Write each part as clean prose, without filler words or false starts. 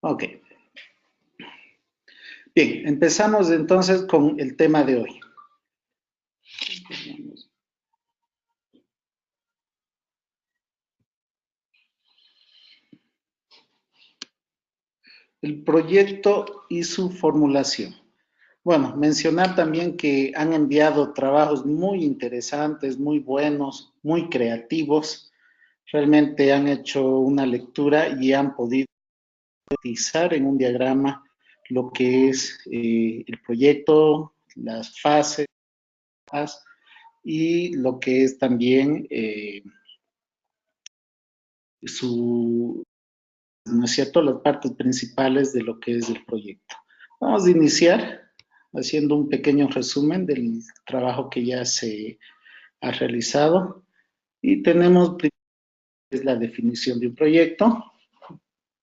Ok. Bien, empezamos entonces con el tema de hoy. El proyecto y su formulación. Bueno, mencionar también que han enviado trabajos muy interesantes, muy buenos, muy creativos. Realmente han hecho una lectura y han podido utilizar en un diagrama lo que es el proyecto, las fases y lo que es también su, ¿no es cierto?, las partes principales de lo que es el proyecto. Vamos a iniciar haciendo un pequeño resumen del trabajo que ya se ha realizado y tenemos la definición de un proyecto.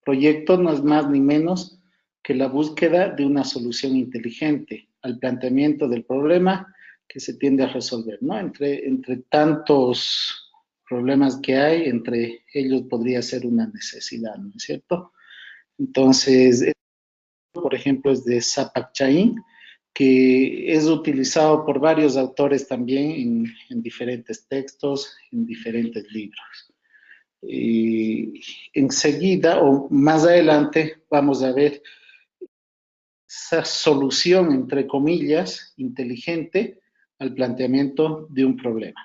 Proyecto no es más ni menos que la búsqueda de una solución inteligente al planteamiento del problema que se tiende a resolver, ¿no? Entre tantos problemas que hay, entre ellos podría ser una necesidad, ¿no es cierto? Entonces, por ejemplo, es de Zapak Chain, que es utilizado por varios autores también en diferentes textos, en diferentes libros. Enseguida o más adelante vamos a ver esa solución, entre comillas, inteligente al planteamiento de un problema.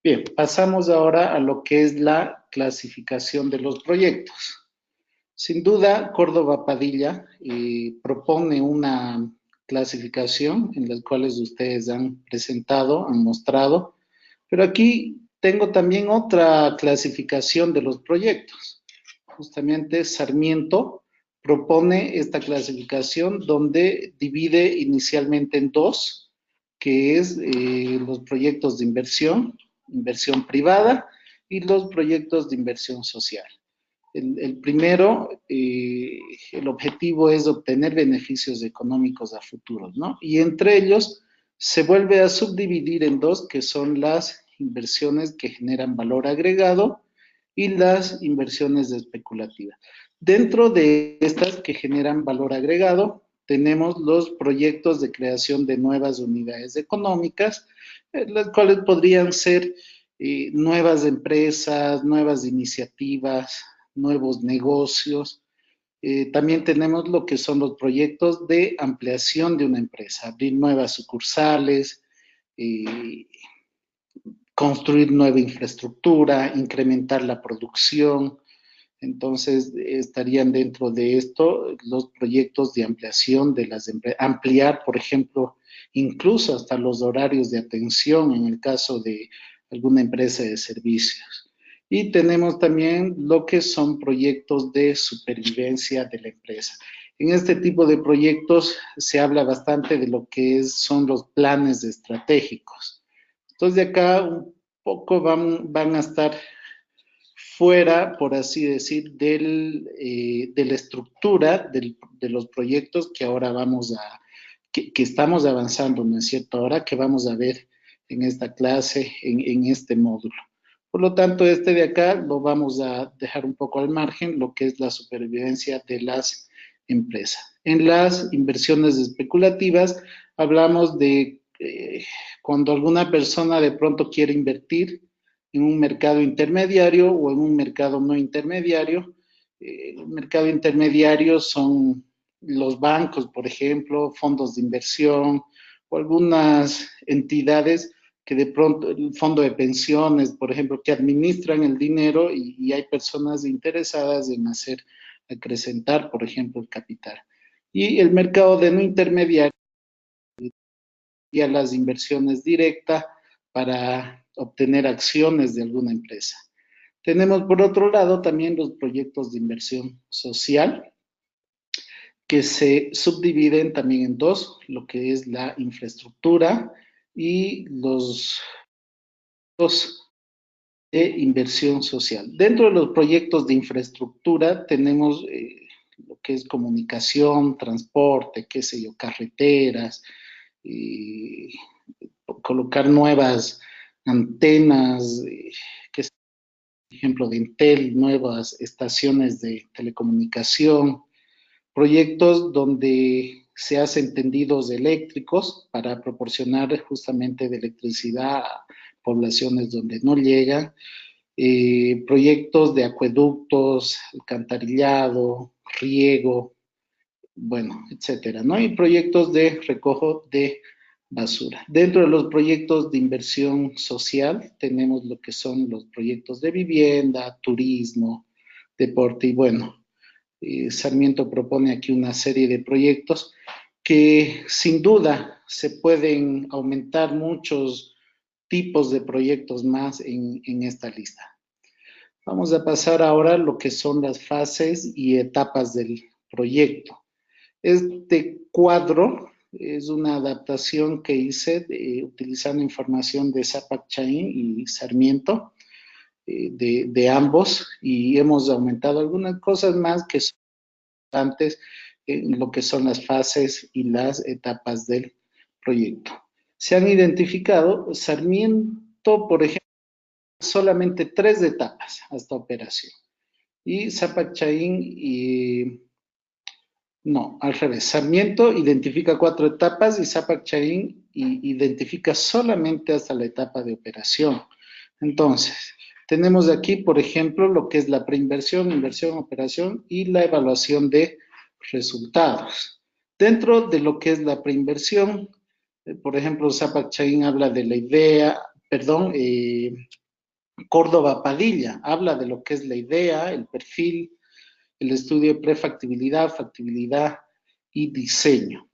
Bien, pasamos ahora a lo que es la clasificación de los proyectos. Sin duda, Córdoba Padilla propone una clasificación en las cuales ustedes han presentado, han mostrado, pero aquí tengo también otra clasificación de los proyectos. Justamente Sarmiento propone esta clasificación donde divide inicialmente en dos, que es los proyectos de inversión privada y los proyectos de inversión social. El primero, el objetivo es obtener beneficios económicos a futuros, ¿no? Y entre ellos se vuelve a subdividir en dos, que son las inversiones que generan valor agregado y las inversiones especulativas. Dentro de estas que generan valor agregado, tenemos los proyectos de creación de nuevas unidades económicas, las cuales podrían ser nuevas empresas, nuevas iniciativas, nuevos negocios. También tenemos lo que son los proyectos de ampliación de una empresa, abrir nuevas sucursales, eh, construir nueva infraestructura, incrementar la producción. Entonces, estarían dentro de esto los proyectos de ampliación de las empresas, ampliar, por ejemplo, incluso hasta los horarios de atención en el caso de alguna empresa de servicios. Y tenemos también lo que son proyectos de supervivencia de la empresa. En este tipo de proyectos se habla bastante de lo que son los planes estratégicos. Entonces, de acá un poco van a estar fuera, por así decir, de la estructura de los proyectos que ahora que estamos avanzando, ¿no es cierto? Ahora que vamos a ver en esta clase, en este módulo. Por lo tanto, este de acá lo vamos a dejar un poco al margen, lo que es la supervivencia de las empresas. En las inversiones especulativas, hablamos de cuando alguna persona de pronto quiere invertir en un mercado intermediario o en un mercado no intermediario. El mercado intermediario son los bancos, por ejemplo, fondos de inversión o algunas entidades que de pronto, el fondo de pensiones, por ejemplo, que administran el dinero y hay personas interesadas en hacer acrecentar, por ejemplo, el capital. Y el mercado de no intermediario y a las inversiones directas para obtener acciones de alguna empresa. Tenemos por otro lado también los proyectos de inversión social que se subdividen también en dos, lo que es la infraestructura y los de inversión social. Dentro de los proyectos de infraestructura tenemos lo que es comunicación, transporte, qué sé yo, carreteras, eh, colocar nuevas antenas, que es ejemplo de Intel, nuevas estaciones de telecomunicación, proyectos donde se hacen tendidos eléctricos para proporcionar justamente de electricidad a poblaciones donde no llegan, proyectos de acueductos, alcantarillado, riego, bueno, etcétera, ¿no? Y proyectos de recojo de basura. Dentro de los proyectos de inversión social tenemos lo que son los proyectos de vivienda, turismo, deporte y bueno, Sarmiento propone aquí una serie de proyectos que sin duda se pueden aumentar muchos tipos de proyectos más en esta lista. Vamos a pasar ahora a lo que son las fases y etapas del proyecto. Este cuadro es una adaptación que hice utilizando información de Zapac Chain y Sarmiento, de ambos, y hemos aumentado algunas cosas más que son importantes en lo que son las fases y las etapas del proyecto. Se han identificado, Sarmiento, por ejemplo, solamente 3 etapas hasta operación. Y Zapac Chain y no, al revés. Sarmiento identifica 4 etapas y Zapac Chain identifica solamente hasta la etapa de operación. Entonces, tenemos aquí, por ejemplo, lo que es la preinversión, inversión, operación y la evaluación de resultados. Dentro de lo que es la preinversión, por ejemplo, Zapac Chain habla de la idea, perdón, Córdoba Padilla habla de lo que es la idea, el perfil, el estudio de prefactibilidad, factibilidad y diseño.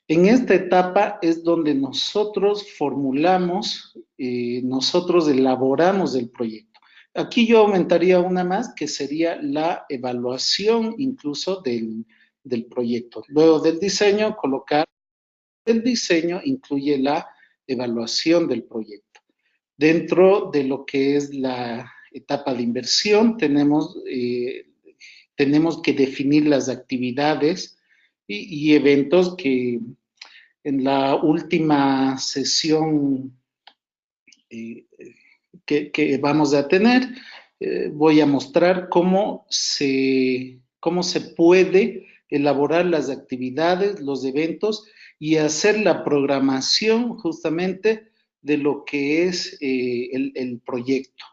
En esta etapa es donde nosotros formulamos, nosotros elaboramos el proyecto. Aquí yo aumentaría una más, que sería la evaluación incluso del proyecto. Luego del diseño, colocar el diseño incluye la evaluación del proyecto. Dentro de lo que es la etapa de inversión, tenemos que definir las actividades y eventos que en la última sesión que vamos a tener, voy a mostrar cómo se puede elaborar las actividades, los eventos y hacer la programación justamente de lo que es el proyecto.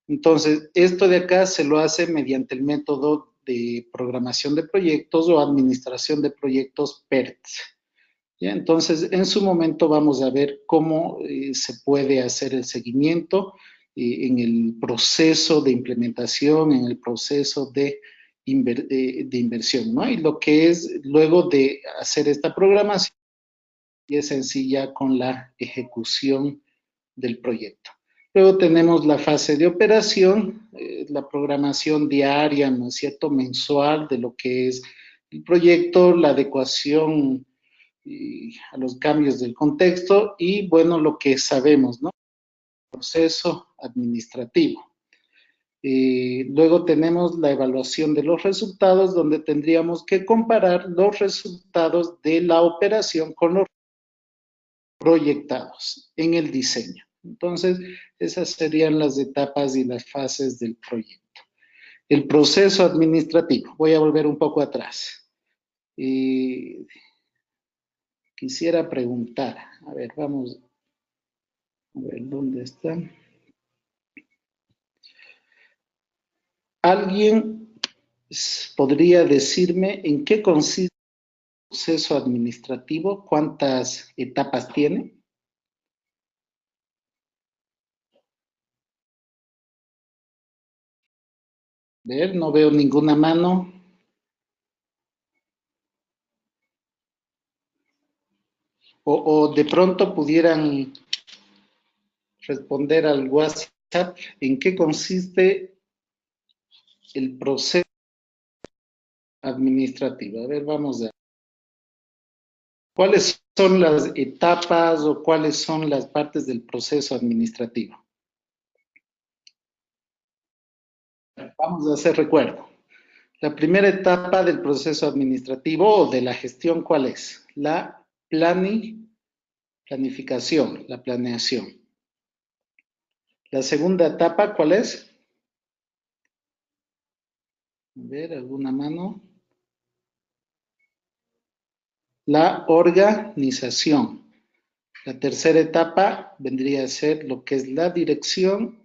Entonces, esto de acá se lo hace mediante el método de programación de proyectos o administración de proyectos PERT. ¿Ya? Entonces, en su momento vamos a ver cómo se puede hacer el seguimiento en el proceso de implementación, en el proceso de inversión, ¿no? Y lo que es luego de hacer esta programación y es sencilla con la ejecución del proyecto. Luego tenemos la fase de operación, la programación diaria, ¿no es cierto?, mensual de lo que es el proyecto, la adecuación a los cambios del contexto y, bueno, lo que sabemos, ¿no?, proceso administrativo. Luego tenemos la evaluación de los resultados, donde tendríamos que comparar los resultados de la operación con los proyectados en el diseño. Entonces, esas serían las etapas y las fases del proyecto. El proceso administrativo. Voy a volver un poco atrás. Quisiera preguntar, a ver, vamos a ver dónde está. ¿Alguien podría decirme en qué consiste el proceso administrativo? ¿Cuántas etapas tiene? A ver, no veo ninguna mano. O de pronto pudieran responder al WhatsApp en qué consiste el proceso administrativo. A ver, vamos a ver. ¿Cuáles son las etapas o cuáles son las partes del proceso administrativo? Vamos a hacer recuerdo. La primera etapa del proceso administrativo o de la gestión, ¿cuál es? La planificación, la planeación. La segunda etapa, ¿cuál es? A ver, ¿alguna mano? la organización. La tercera etapa vendría a ser lo que es la dirección,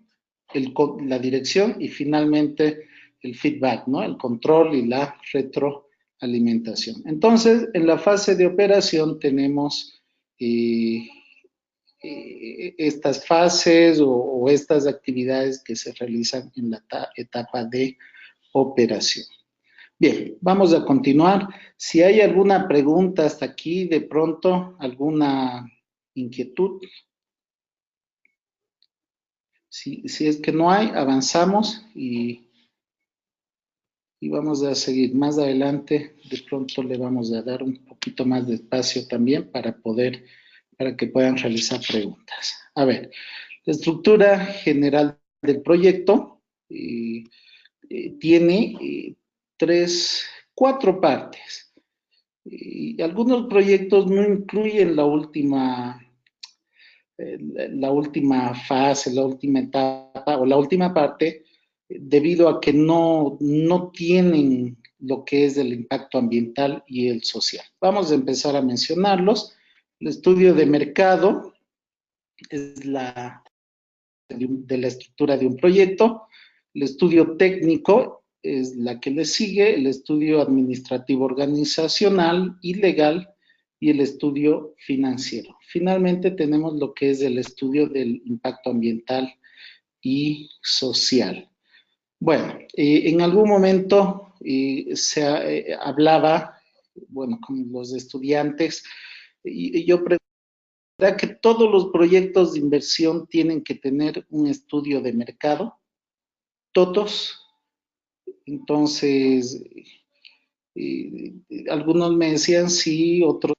la dirección y finalmente el feedback, ¿no? El control y la retroalimentación. Entonces, en la fase de operación tenemos estas fases o estas actividades que se realizan en la etapa de operación. Bien, vamos a continuar. Si hay alguna pregunta hasta aquí, de pronto, alguna inquietud. Si es que no hay, avanzamos y vamos a seguir. Más adelante, de pronto le vamos a dar un poquito más de espacio también para que puedan realizar preguntas. A ver, la estructura general del proyecto tiene cuatro partes. Y algunos proyectos no incluyen la última fase, la última etapa o la última parte, debido a que no tienen lo que es el impacto ambiental y el social. Vamos a empezar a mencionarlos. El estudio de mercado es de la estructura de un proyecto. El estudio técnico es la que le sigue, el estudio administrativo organizacional y legal y el estudio financiero. Finalmente tenemos lo que es el estudio del impacto ambiental y social. Bueno, en algún momento se hablaba, bueno, con los estudiantes, y yo preguntaba que todos los proyectos de inversión tienen que tener un estudio de mercado, todos. Entonces, algunos me decían sí, otros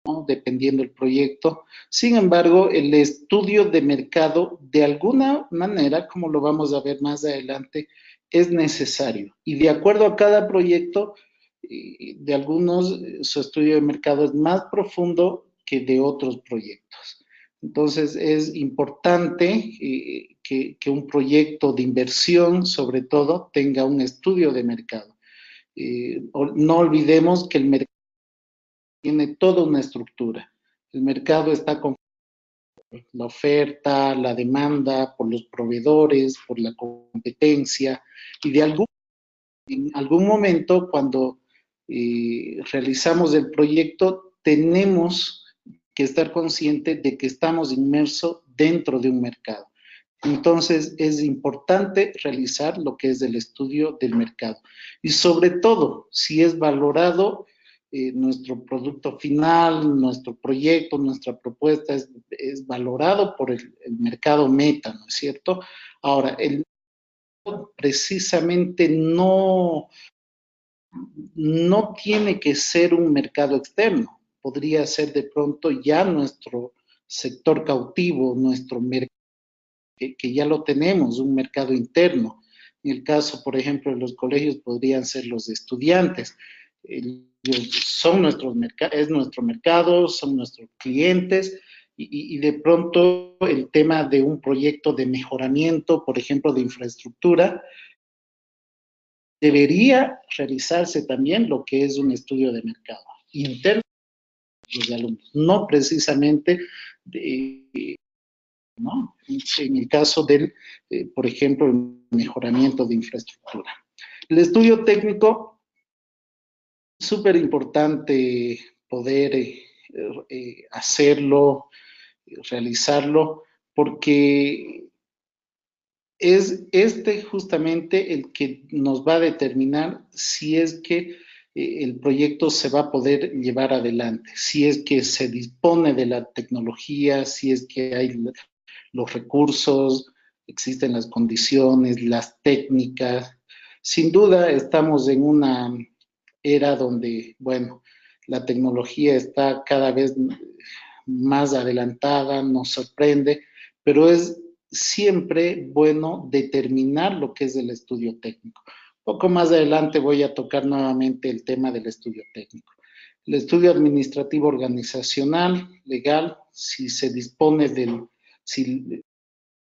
no, dependiendo del proyecto. Sin embargo, el estudio de mercado, de alguna manera, como lo vamos a ver más adelante, es necesario. Y de acuerdo a cada proyecto, de algunos, su estudio de mercado es más profundo que de otros proyectos. Entonces, es importante que un proyecto de inversión, sobre todo, tenga un estudio de mercado. No olvidemos que el mercado tiene toda una estructura. El mercado está con la oferta, la demanda, por los proveedores, por la competencia, y en algún momento cuando realizamos el proyecto tenemos que estar conscientes de que estamos inmersos dentro de un mercado. Entonces es importante realizar lo que es el estudio del mercado y sobre todo si es valorado nuestro producto final, nuestro proyecto, nuestra propuesta es valorado por el mercado meta, ¿no es cierto? Ahora, el precisamente no tiene que ser un mercado externo, podría ser de pronto ya nuestro sector cautivo, nuestro mercado que ya lo tenemos, un mercado interno. En el caso, por ejemplo, de los colegios podrían ser los estudiantes. Son es nuestro mercado, son nuestros clientes y de pronto el tema de un proyecto de mejoramiento, por ejemplo, de infraestructura, debería realizarse también lo que es un estudio de mercado interno de los alumnos, no precisamente de, ¿no? En el caso del, por ejemplo, el mejoramiento de infraestructura. El estudio técnico, súper importante poder hacerlo, realizarlo, porque es este justamente el que nos va a determinar si es que el proyecto se va a poder llevar adelante, si es que se dispone de la tecnología, si es que hay los recursos, existen las condiciones, las técnicas. Sin duda estamos en una era donde, bueno, la tecnología está cada vez más adelantada, nos sorprende, pero es siempre bueno determinar lo que es el estudio técnico. Poco más adelante voy a tocar nuevamente el tema del estudio técnico. El estudio administrativo organizacional, legal, si se dispone si el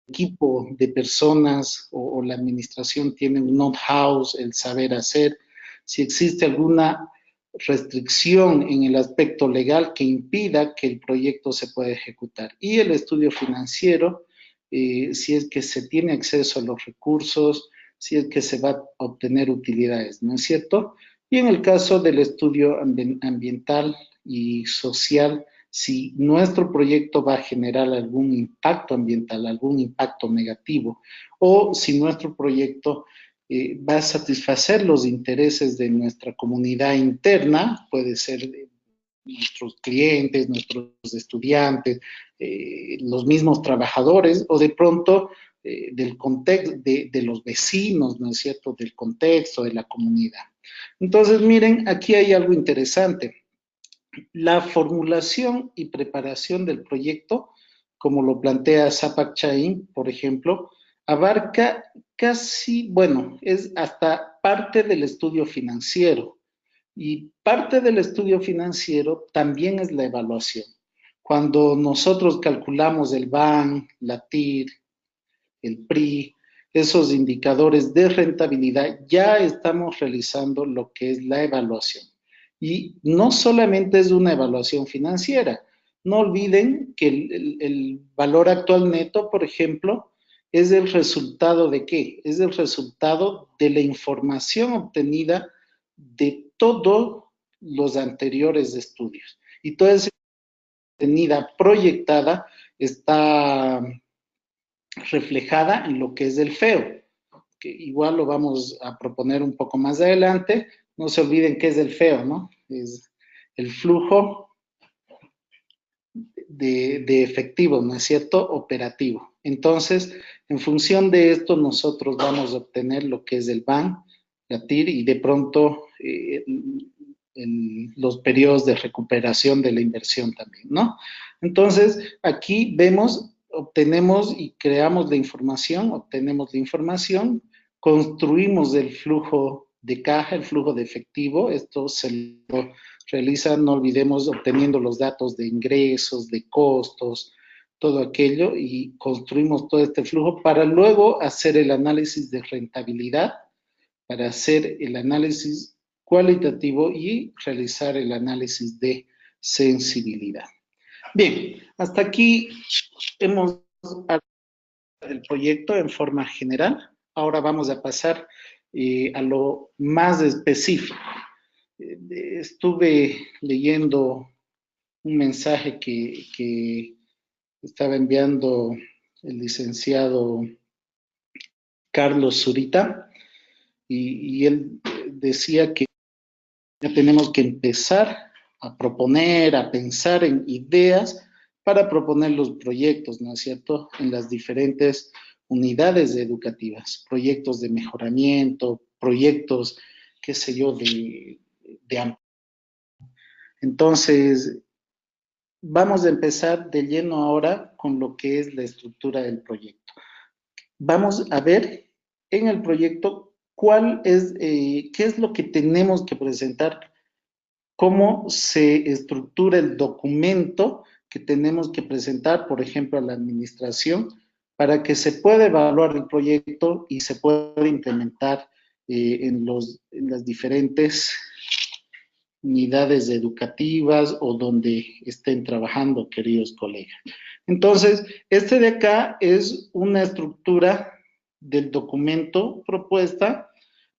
equipo de personas o la administración tiene un know-how, el saber hacer, si existe alguna restricción en el aspecto legal que impida que el proyecto se pueda ejecutar. Y el estudio financiero, si es que se tiene acceso a los recursos, si es que se va a obtener utilidades, ¿no es cierto? Y en el caso del estudio ambiental y social, si nuestro proyecto va a generar algún impacto ambiental, algún impacto negativo, o si nuestro proyecto va a satisfacer los intereses de nuestra comunidad interna, puede ser de nuestros clientes, nuestros estudiantes, los mismos trabajadores, o de pronto del contexto, de los vecinos, ¿no es cierto?, del contexto, de la comunidad. Entonces, miren, aquí hay algo interesante. La formulación y preparación del proyecto, como lo plantea Zapak Chain, por ejemplo, abarca casi, bueno, es hasta parte del estudio financiero. Y parte del estudio financiero también es la evaluación. Cuando nosotros calculamos el BAN, la TIR, el PRI, esos indicadores de rentabilidad, ya estamos realizando lo que es la evaluación. Y no solamente es una evaluación financiera. No olviden que el valor actual neto, por ejemplo, es el resultado de qué? Es el resultado de la información obtenida de todos los anteriores estudios. Y toda esa obtenida proyectada está reflejada en lo que es el feo, que igual lo vamos a proponer un poco más adelante. No se olviden qué es el feo, ¿no? Es el flujo de efectivo, ¿no es cierto? Operativo. Entonces, en función de esto, nosotros vamos a obtener lo que es el BAN, la TIR y de pronto los periodos de recuperación de la inversión también, ¿no? Entonces, aquí vemos, obtenemos y creamos la información, obtenemos la información, construimos el flujo de caja, el flujo de efectivo, esto se lo realiza, no olvidemos, obteniendo los datos de ingresos, de costos, todo aquello, y construimos todo este flujo para luego hacer el análisis de rentabilidad, para hacer el análisis cualitativo y realizar el análisis de sensibilidad. Bien, hasta aquí hemos hablado del proyecto en forma general. Ahora vamos a pasar a lo más específico. Estuve leyendo un mensaje que estaba enviando el licenciado Carlos Zurita y él decía que ya tenemos que empezar a proponer, a pensar en ideas para proponer los proyectos, ¿no es cierto?, en las diferentes unidades educativas, proyectos de mejoramiento, proyectos, qué sé yo, de entonces, vamos a empezar de lleno ahora con lo que es la estructura del proyecto. Vamos a ver en el proyecto cuál es, qué es lo que tenemos que presentar, cómo se estructura el documento que tenemos que presentar, por ejemplo, a la administración, para que se pueda evaluar el proyecto y se pueda implementar en las diferentes unidades educativas o donde estén trabajando, queridos colegas. Entonces, este de acá es una estructura del documento propuesta.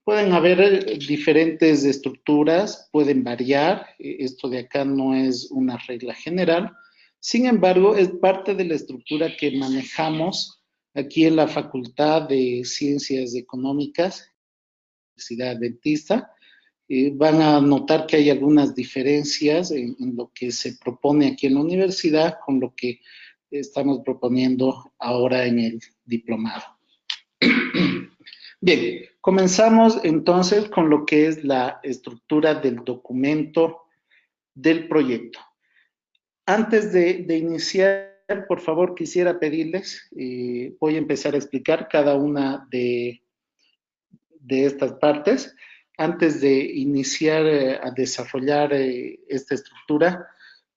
Pueden haber diferentes estructuras, pueden variar. Esto de acá no es una regla general. Sin embargo, es parte de la estructura que manejamos aquí en la Facultad de Ciencias Económicas, Universidad Adventista. Van a notar que hay algunas diferencias en lo que se propone aquí en la universidad con lo que estamos proponiendo ahora en el diplomado. Bien, comenzamos entonces con lo que es la estructura del documento del proyecto. Antes de iniciar, por favor, quisiera pedirles, voy a empezar a explicar cada una de estas partes. Antes de iniciar a desarrollar esta estructura,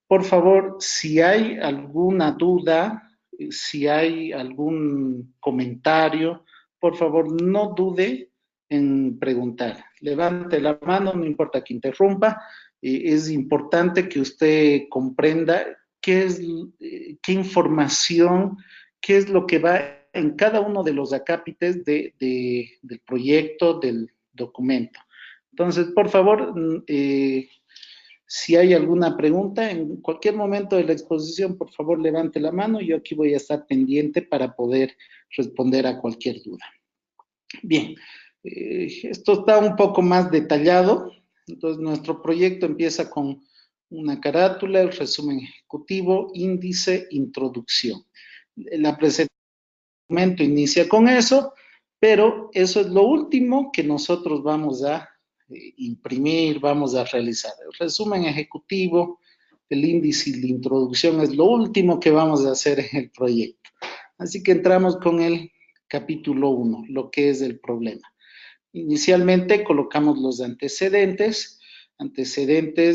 por favor, si hay alguna duda, si hay algún comentario, por favor, no dude en preguntar. Levante la mano, no importa que interrumpa, Es importante que usted comprenda qué información, qué es lo que va en cada uno de los acápites del proyecto, del documento. Entonces, por favor, si hay alguna pregunta, en cualquier momento de la exposición, por favor, levante la mano. Yo aquí voy a estar pendiente para poder responder a cualquier duda. Bien, esto está un poco más detallado. Entonces, nuestro proyecto empieza con una carátula, el resumen ejecutivo, índice, introducción. La presentación del documento inicia con eso, pero eso es lo último que nosotros vamos a imprimir, vamos a realizar. El resumen ejecutivo, el índice y la introducción es lo último que vamos a hacer en el proyecto. Así que entramos con el capítulo 1, lo que es el problema. Inicialmente colocamos los antecedentes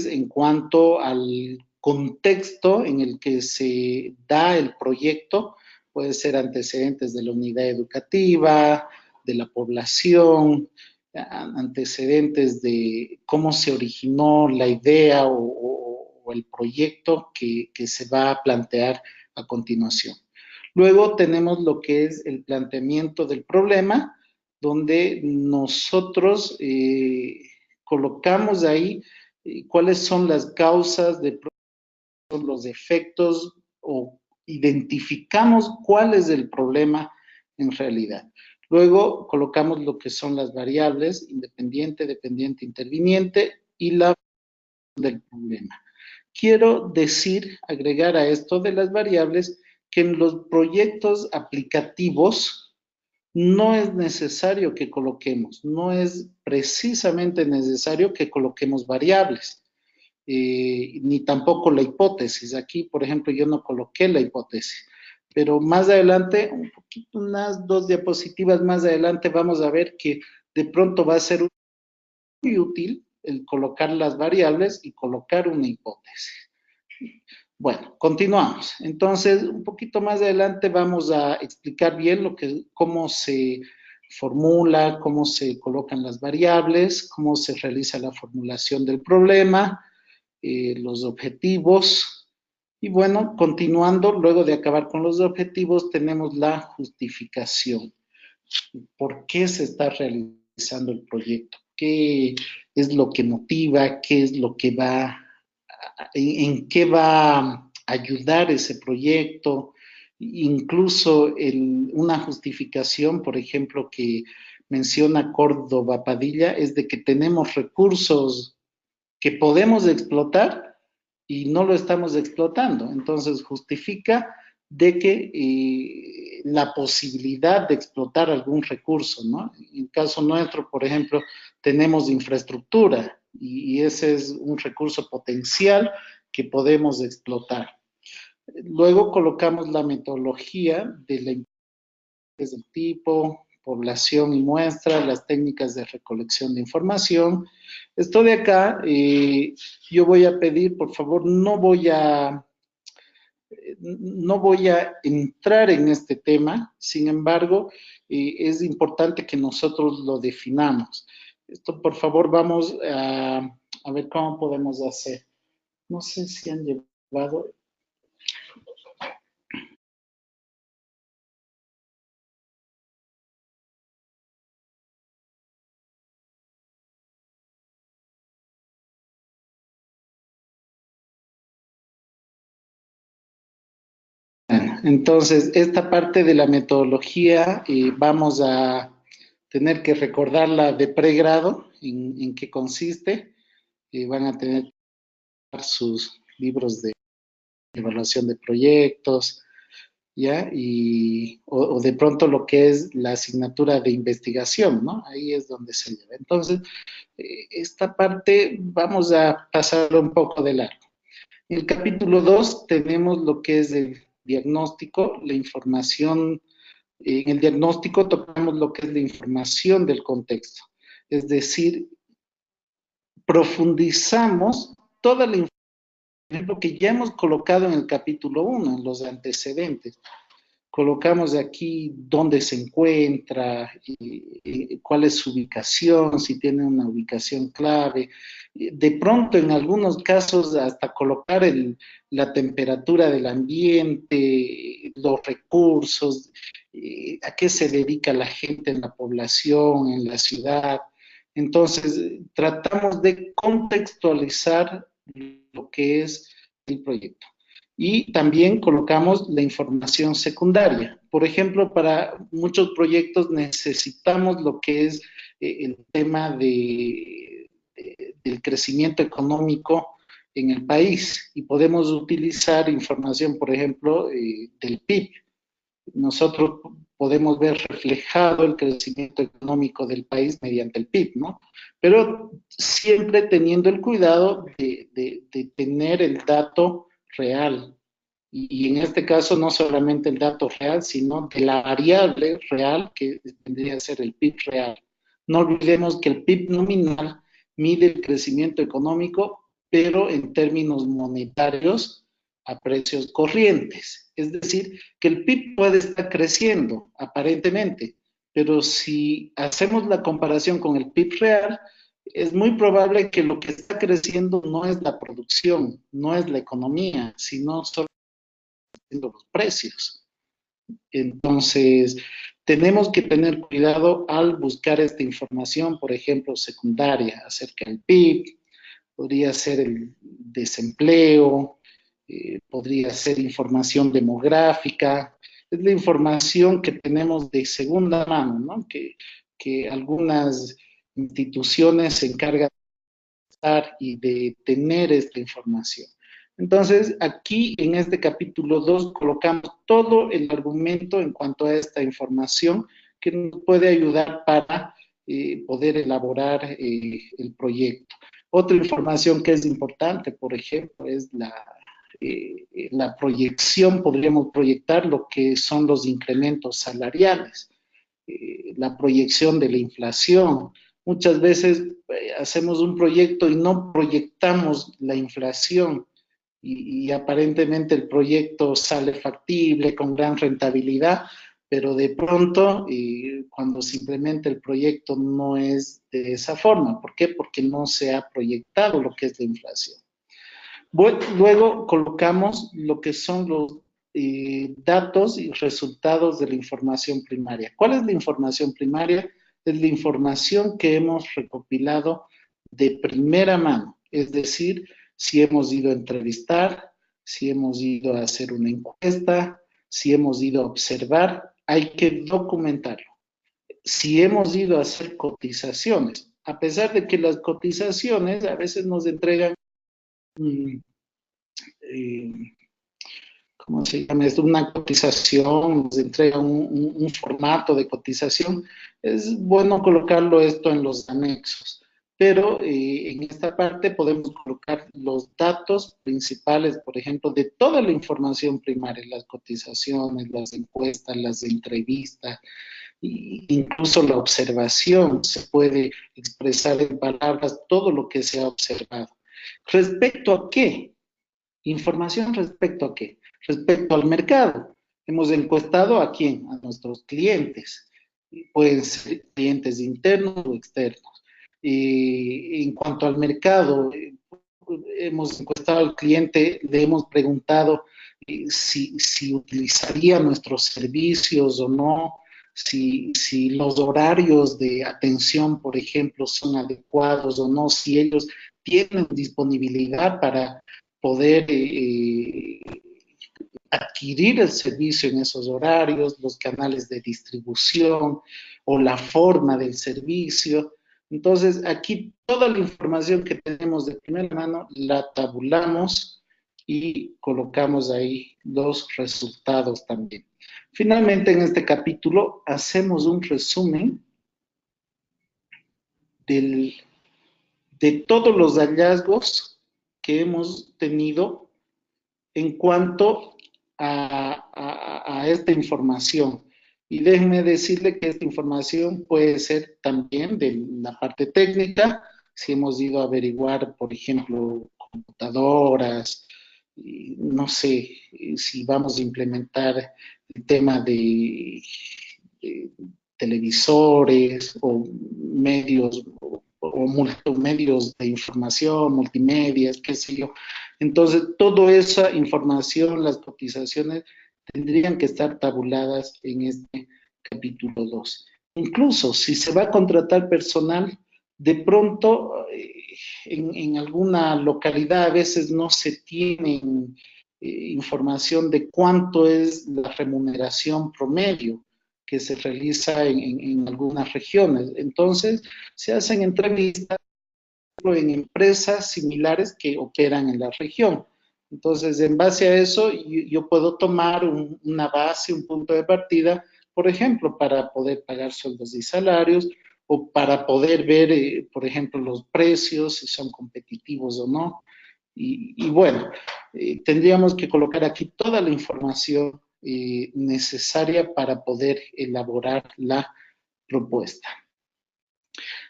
en cuanto al contexto en el que se da el proyecto, puede ser antecedentes de la unidad educativa, de la población, antecedentes de cómo se originó la idea o el proyecto que se va a plantear a continuación. Luego tenemos lo que es el planteamiento del problema, donde nosotros colocamos ahí cuáles son las causas de los efectos o identificamos cuál es el problema en realidad. Luego colocamos lo que son las variables, independiente, dependiente, interviniente y la del problema. Quiero decir, agregar a esto de las variables, que en los proyectos aplicativos no es necesario que coloquemos, no es precisamente necesario que coloquemos variables, ni tampoco la hipótesis. Aquí, por ejemplo, yo no coloqué la hipótesis, pero más adelante, un poquito, unas 2 diapositivas más adelante, vamos a ver que de pronto va a ser muy útil el colocar las variables y colocar una hipótesis. Bueno, continuamos. Entonces, un poquito más adelante vamos a explicar bien cómo se formula, cómo se colocan las variables, cómo se realiza la formulación del problema, los objetivos. Y bueno, continuando, luego de acabar con los objetivos, tenemos la justificación. ¿Por qué se está realizando el proyecto? ¿Qué es lo que motiva? ¿Qué es lo que en qué va a ayudar ese proyecto? Incluso una justificación, por ejemplo, que menciona Córdoba Padilla, es de que tenemos recursos que podemos explotar y no lo estamos explotando. Entonces justifica de que la posibilidad de explotar algún recurso, ¿no? En el caso nuestro, por ejemplo, tenemos infraestructura y ese es un recurso potencial que podemos explotar. Luego colocamos la metodología de la del tipo, población y muestra, las técnicas de recolección de información. Esto de acá, yo voy a pedir, por favor, no voy a entrar en este tema, sin embargo, es importante que nosotros lo definamos. Esto, por favor, vamos a ver cómo podemos hacer. No sé si han llevado. Entonces, esta parte de la metodología vamos a tener que recordarla de pregrado, en qué consiste. Van a tener sus libros de evaluación de proyectos, ¿ya? O de pronto lo que es la asignatura de investigación, ¿no? Ahí es donde se lleva. Entonces, esta parte vamos a pasar un poco de largo. En el capítulo 2 tenemos lo que es el diagnóstico, la información. En el diagnóstico tocamos lo que es la información del contexto, es decir, profundizamos toda la información que ya hemos colocado en el capítulo 1, en los antecedentes. colocamos aquí dónde se encuentra, cuál es su ubicación, si tiene una ubicación clave. De pronto, en algunos casos, hasta colocar la temperatura del ambiente, los recursos, a qué se dedica la gente en la población, en la ciudad. Entonces, tratamos de contextualizar lo que es el proyecto. Y también colocamos la información secundaria. Por ejemplo, para muchos proyectos necesitamos lo que es el tema del crecimiento económico en el país y podemos utilizar información, por ejemplo, del PIB. Nosotros podemos ver reflejado el crecimiento económico del país mediante el PIB, ¿no? Pero siempre teniendo el cuidado de tener el dato real. Y en este caso no solamente el dato real, sino de la variable real que tendría que ser el PIB real. No olvidemos que el PIB nominal mide el crecimiento económico, pero en términos monetarios a precios corrientes. Es decir, que el PIB puede estar creciendo aparentemente, pero si hacemos la comparación con el PIB real, es muy probable que lo que está creciendo no es la producción, no es la economía, sino solo los precios. Entonces, tenemos que tener cuidado al buscar esta información, por ejemplo, secundaria acerca del PIB, podría ser el desempleo, podría ser información demográfica, es la información que tenemos de segunda mano, ¿no? Que algunas instituciones se encargan y de tener esta información. Entonces, aquí en este capítulo 2 colocamos todo el argumento en cuanto a esta información que nos puede ayudar para poder elaborar el proyecto. Otra información que es importante, por ejemplo, es la proyección, podríamos proyectar lo que son los incrementos salariales, la proyección de la inflación. Muchas veces hacemos un proyecto y no proyectamos la inflación y aparentemente el proyecto sale factible, con gran rentabilidad, pero de pronto cuando se implementa el proyecto no es de esa forma. ¿Por qué? Porque no se ha proyectado lo que es la inflación. Luego colocamos lo que son los datos y resultados de la información primaria. ¿Cuál es la información primaria? Es la información que hemos recopilado de primera mano, es decir, si hemos ido a entrevistar, si hemos ido a hacer una encuesta, si hemos ido a observar, hay que documentarlo. Si hemos ido a hacer cotizaciones, a pesar de que las cotizaciones a veces nos entregan eh, ¿cómo se llama? Es una cotización, nos entrega un formato de cotización. Es bueno colocarlo esto en los anexos, pero en esta parte podemos colocar los datos principales, por ejemplo, de toda la información primaria, las cotizaciones, las encuestas, las entrevistas, incluso la observación, se puede expresar en palabras todo lo que se ha observado. ¿Respecto a qué? Información respecto a qué? Respecto al mercado. Hemos encuestado a quién? A nuestros clientes. Pueden ser clientes internos o externos. En cuanto al mercado, hemos encuestado al cliente, le hemos preguntado si utilizaría nuestros servicios o no, si los horarios de atención, por ejemplo, son adecuados o no, si ellos tienen disponibilidad para poder adquirir el servicio en esos horarios, los canales de distribución o la forma del servicio. Entonces, aquí toda la información que tenemos de primera mano la tabulamos y colocamos ahí los resultados también. Finalmente, en este capítulo, hacemos un resumen de todos los hallazgos que hemos tenido en cuanto a esta información. Y déjenme decirle que esta información puede ser también de la parte técnica, si hemos ido a averiguar, por ejemplo, computadoras, no sé, si vamos a implementar el tema de televisores o medios o multimedios de información, multimedias, qué sé yo. Entonces, toda esa información, las cotizaciones, tendrían que estar tabuladas en este capítulo 2. Incluso si se va a contratar personal, de pronto en alguna localidad a veces no se tienen información de cuánto es la remuneración promedio que se realiza en algunas regiones. Entonces, se hacen entrevistas en empresas similares que operan en la región. Entonces, en base a eso, yo puedo tomar una base, un punto de partida, por ejemplo, para poder pagar sueldos y salarios o para poder ver, por ejemplo, los precios, si son competitivos o no. Y bueno, tendríamos que colocar aquí toda la información necesaria para poder elaborar la propuesta.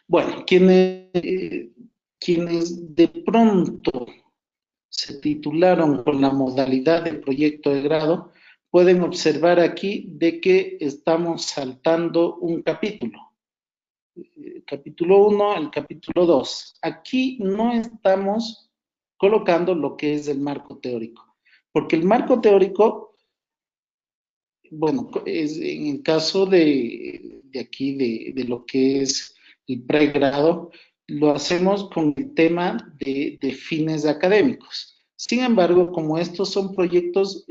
Bueno, quienes de pronto se titularon con la modalidad de proyecto de grado, pueden observar aquí de que estamos saltando un capítulo. Capítulo 1 al capítulo 2. Aquí no estamos colocando lo que es el marco teórico, porque el marco teórico, bueno, es en el caso de aquí, de lo que es el pregrado, lo hacemos con el tema de fines académicos. Sin embargo, como estos son proyectos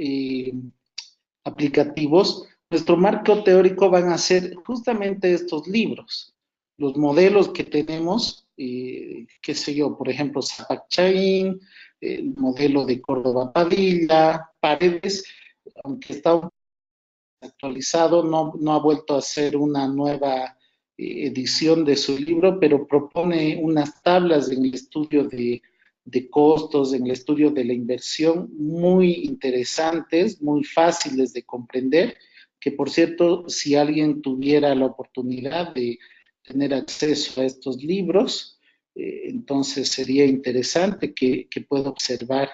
aplicativos, nuestro marco teórico van a ser justamente estos libros, los modelos que tenemos, qué sé yo, por ejemplo, Zapac Chain, el modelo de Córdoba Padilla, Paredes, aunque está actualizado, no ha vuelto a hacer una nueva edición de su libro, pero propone unas tablas en el estudio de costos, en el estudio de la inversión, muy interesantes, muy fáciles de comprender, que por cierto, si alguien tuviera la oportunidad de tener acceso a estos libros, entonces sería interesante que pueda observar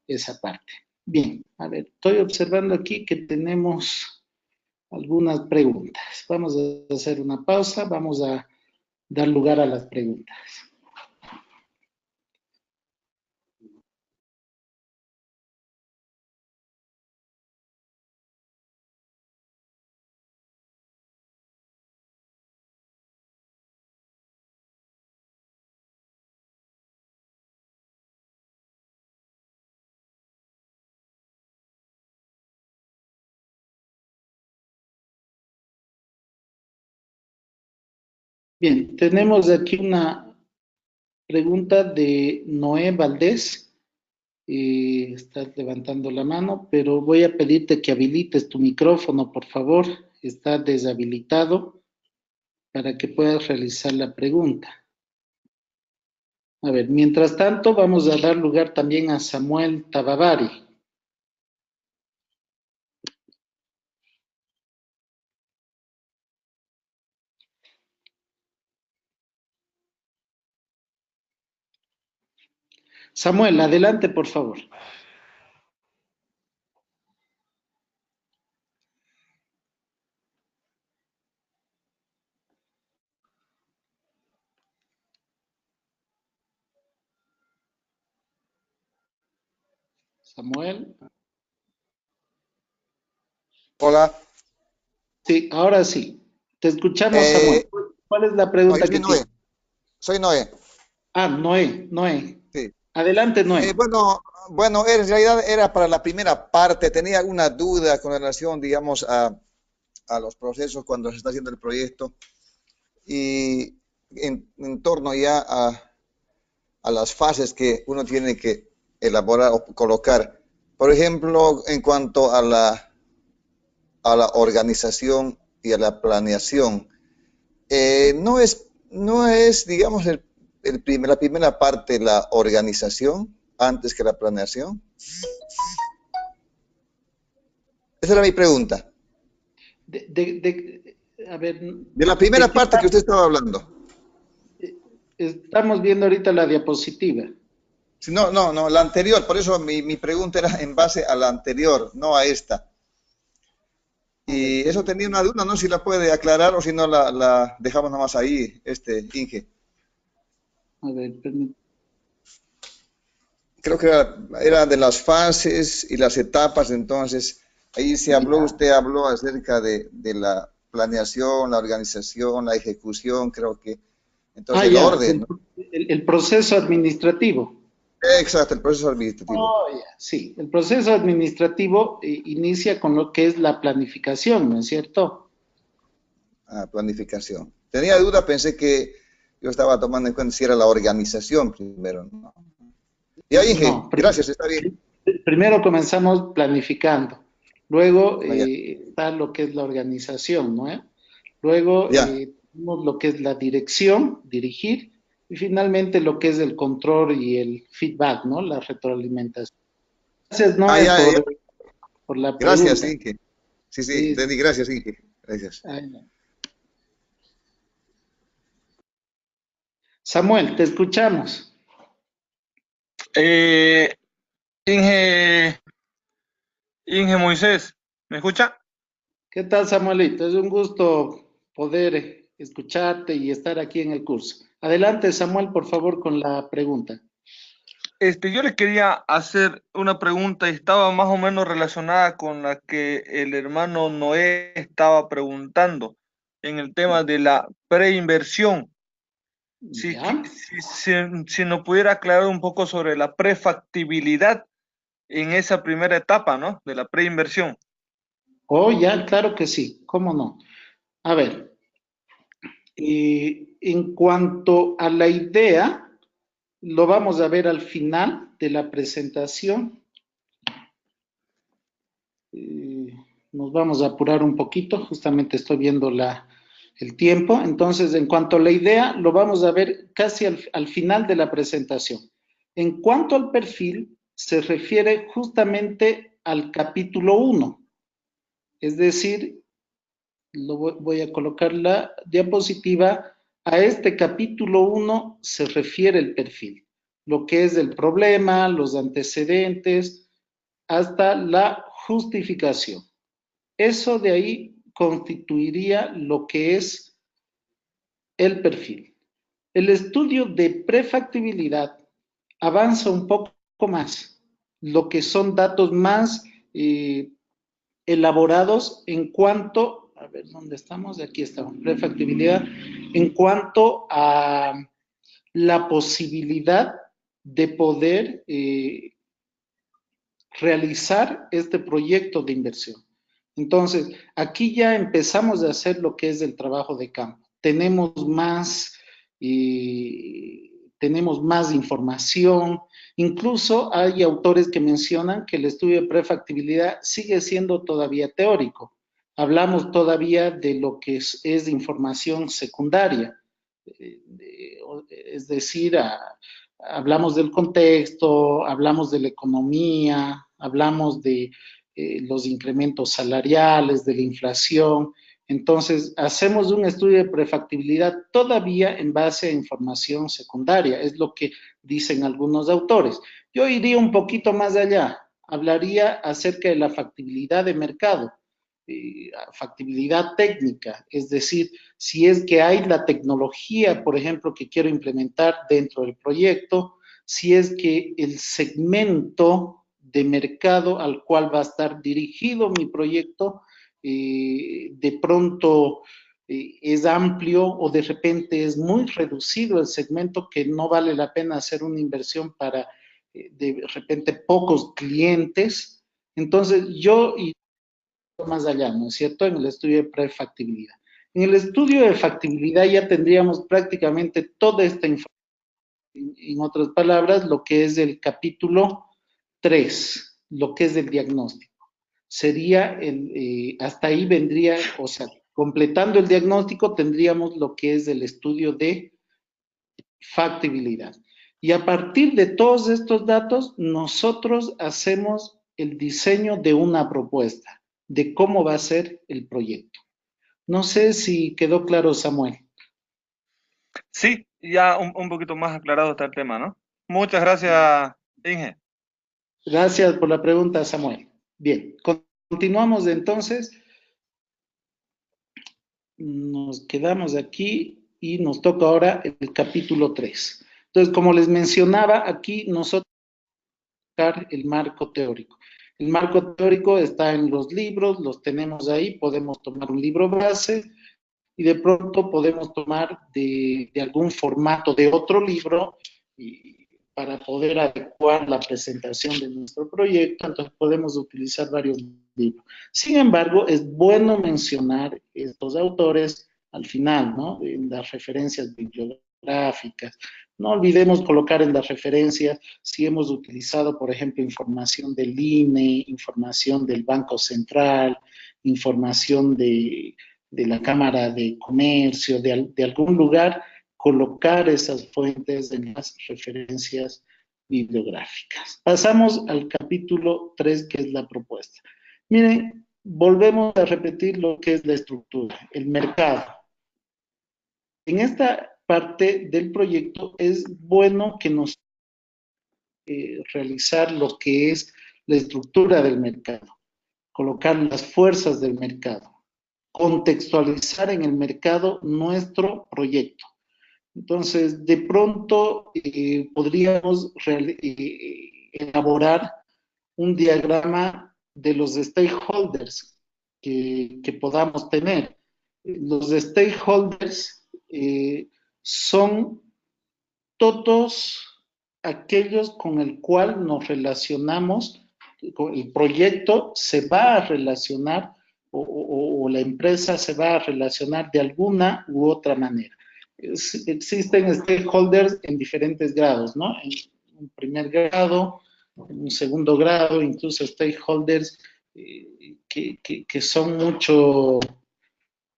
esa parte. Bien, a ver, estoy observando aquí que tenemos algunas preguntas. Vamos a hacer una pausa, vamos a dar lugar a las preguntas. Bien, tenemos aquí una pregunta de Noé Valdés. Estás levantando la mano, pero voy a pedirte que habilites tu micrófono, por favor. Está deshabilitado para que puedas realizar la pregunta. A ver, mientras tanto, vamos a dar lugar también a Samuel Tababari. Samuel, adelante, por favor. Samuel. Hola. Sí, ahora sí. Te escuchamos, Samuel. Eh, ¿Cuál es la no, yo pregunta soy que Noé. tienes? Soy Noé. Ah, Noé. Sí. Adelante, Noé. Bueno, en realidad era para la primera parte. Tenía alguna duda con relación, digamos, a los procesos cuando se está haciendo el proyecto y en torno ya a las fases que uno tiene que elaborar o colocar. Por ejemplo, en cuanto a la organización y a la planeación. No es, digamos, la primera parte, la organización, antes que la planeación. Esa era mi pregunta. A ver, De la ¿de primera qué parte que parte? usted estaba hablando. Estamos viendo ahorita la diapositiva. No, la anterior. Por eso mi pregunta era en base a la anterior, no a esta. A ver, Y eso tenía una duda, no sé si la puede aclarar o si no la dejamos nomás ahí, Inge. a ver, Creo que era de las fases y las etapas, entonces ahí se habló, ya. usted habló acerca de la planeación, la organización, la ejecución, creo que, Ah, entonces el ya, orden, ¿no? el proceso administrativo. Exacto, el proceso administrativo. Oh, ya, sí, el proceso administrativo inicia con lo que es la planificación, ¿no es cierto? Planificación. Tenía duda, pensé que yo estaba tomando en cuenta si era la organización primero, ¿no? Ya, Inge, No, gracias, está bien. primero comenzamos planificando, luego Ah, ya, está lo que es la organización, ¿no? Luego ya. tenemos lo que es la dirección, dirigir, y finalmente lo que es el control y el feedback, ¿no? La retroalimentación. Gracias, Noé, Ya, ya. por la Gracias, pregunta. Inge. Sí, sí, Sí, entendí, gracias, Inge. Gracias. ay, Samuel, te escuchamos. Eh, Inge, Inge Moisés, ¿me escucha? ¿Qué tal, Samuelito? Es un gusto poder escucharte y estar aquí en el curso. Adelante, Samuel, por favor, con la pregunta. Yo le quería hacer una pregunta y estaba más o menos relacionada con la que el hermano Noé estaba preguntando en el tema de la preinversión. ¿Ya? Si nos pudiera aclarar un poco sobre la prefactibilidad en esa primera etapa, ¿no? De la preinversión. Oh, ya, claro que sí, ¿cómo no? A ver, en cuanto a la idea, lo vamos a ver al final de la presentación. Eh, Nos vamos a apurar un poquito, justamente estoy viendo el tiempo. Entonces, en cuanto a la idea, lo vamos a ver casi al final de la presentación. En cuanto al perfil, se refiere justamente al capítulo 1, es decir, voy a colocar la diapositiva. A este capítulo 1 se refiere el perfil, lo que es el problema, los antecedentes, hasta la justificación. Eso de ahí constituiría lo que es el perfil. El estudio de prefactibilidad avanza un poco más, lo que son datos más elaborados en cuanto, a ver, ¿dónde estamos? Aquí estamos, prefactibilidad, en cuanto a la posibilidad de poder realizar este proyecto de inversión. Entonces, aquí ya empezamos a hacer lo que es el trabajo de campo. Tenemos más información. Incluso hay autores que mencionan que el estudio de prefactibilidad sigue siendo todavía teórico. Hablamos todavía de lo que es información secundaria, es decir, hablamos del contexto, hablamos de la economía, hablamos de los incrementos salariales, de la inflación. Entonces, hacemos un estudio de prefactibilidad todavía en base a información secundaria, es lo que dicen algunos autores. Yo iría un poquito más allá, hablaría acerca de la factibilidad de mercado, factibilidad técnica, es decir, si es que hay la tecnología, por ejemplo, que quiero implementar dentro del proyecto, si es que el segmento de mercado al cual va a estar dirigido mi proyecto de pronto es amplio o de repente es muy reducido el segmento que no vale la pena hacer una inversión para de repente pocos clientes. Entonces yo más allá, ¿no es cierto? En el estudio de prefactibilidad. En el estudio de factibilidad ya tendríamos prácticamente toda esta información. En otras palabras, lo que es el capítulo 3, lo que es el diagnóstico. Sería hasta ahí vendría, o sea, completando el diagnóstico tendríamos lo que es el estudio de factibilidad. Y a partir de todos estos datos, nosotros hacemos el diseño de una propuesta de cómo va a ser el proyecto. No sé si quedó claro, Samuel. Sí, ya un poquito más aclarado está el tema, ¿no? Muchas gracias, Inge. Gracias por la pregunta, Samuel. Bien, continuamos entonces. nos quedamos aquí y nos toca ahora el capítulo 3. Entonces, como les mencionaba, aquí nosotros el marco teórico. El marco teórico está en los libros, los tenemos ahí, podemos tomar un libro base y de pronto podemos tomar de algún formato de otro libro para poder adecuar la presentación de nuestro proyecto, entonces podemos utilizar varios libros. Sin embargo, es bueno mencionar estos autores al final, ¿no? En las referencias bibliográficas. No olvidemos colocar en las referencias si hemos utilizado, por ejemplo, información del INE, información del Banco Central, información de la Cámara de Comercio, de algún lugar, colocar esas fuentes en las referencias bibliográficas. Pasamos al capítulo 3, que es la propuesta. Miren, volvemos a repetir lo que es la estructura, el mercado. En esta parte del proyecto es bueno que nos realizar lo que es la estructura del mercado, colocar las fuerzas del mercado, contextualizar en el mercado nuestro proyecto. Entonces, de pronto podríamos elaborar un diagrama de los stakeholders que podamos tener. Los stakeholders son todos aquellos con el cual nos relacionamos, el proyecto se va a relacionar o la empresa se va a relacionar de alguna u otra manera. Existen stakeholders en diferentes grados, ¿no? En un primer grado, en un segundo grado, incluso stakeholders que son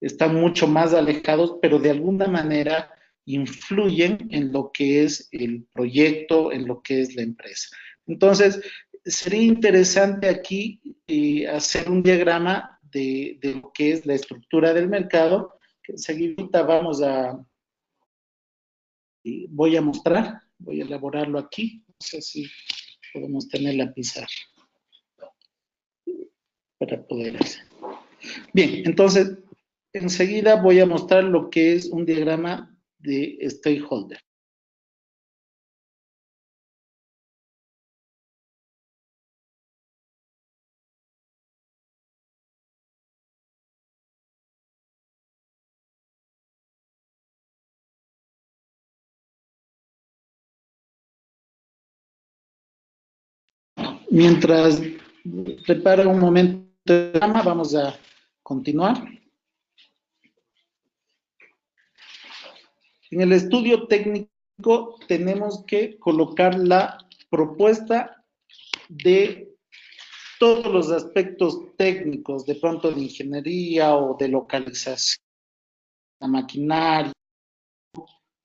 están mucho más alejados, pero de alguna manera influyen en lo que es el proyecto, en lo que es la empresa. Entonces, sería interesante aquí hacer un diagrama de lo que es la estructura del mercado, que enseguida voy a mostrar, voy a elaborarlo aquí, no sé si podemos tener la pizarra para poder hacer. Bien, entonces, enseguida voy a mostrar lo que es un diagrama de stakeholder. Mientras prepara un momento de diagrama, vamos a continuar. En el estudio técnico tenemos que colocar la propuesta de todos los aspectos técnicos, de pronto de ingeniería o de localización, la maquinaria,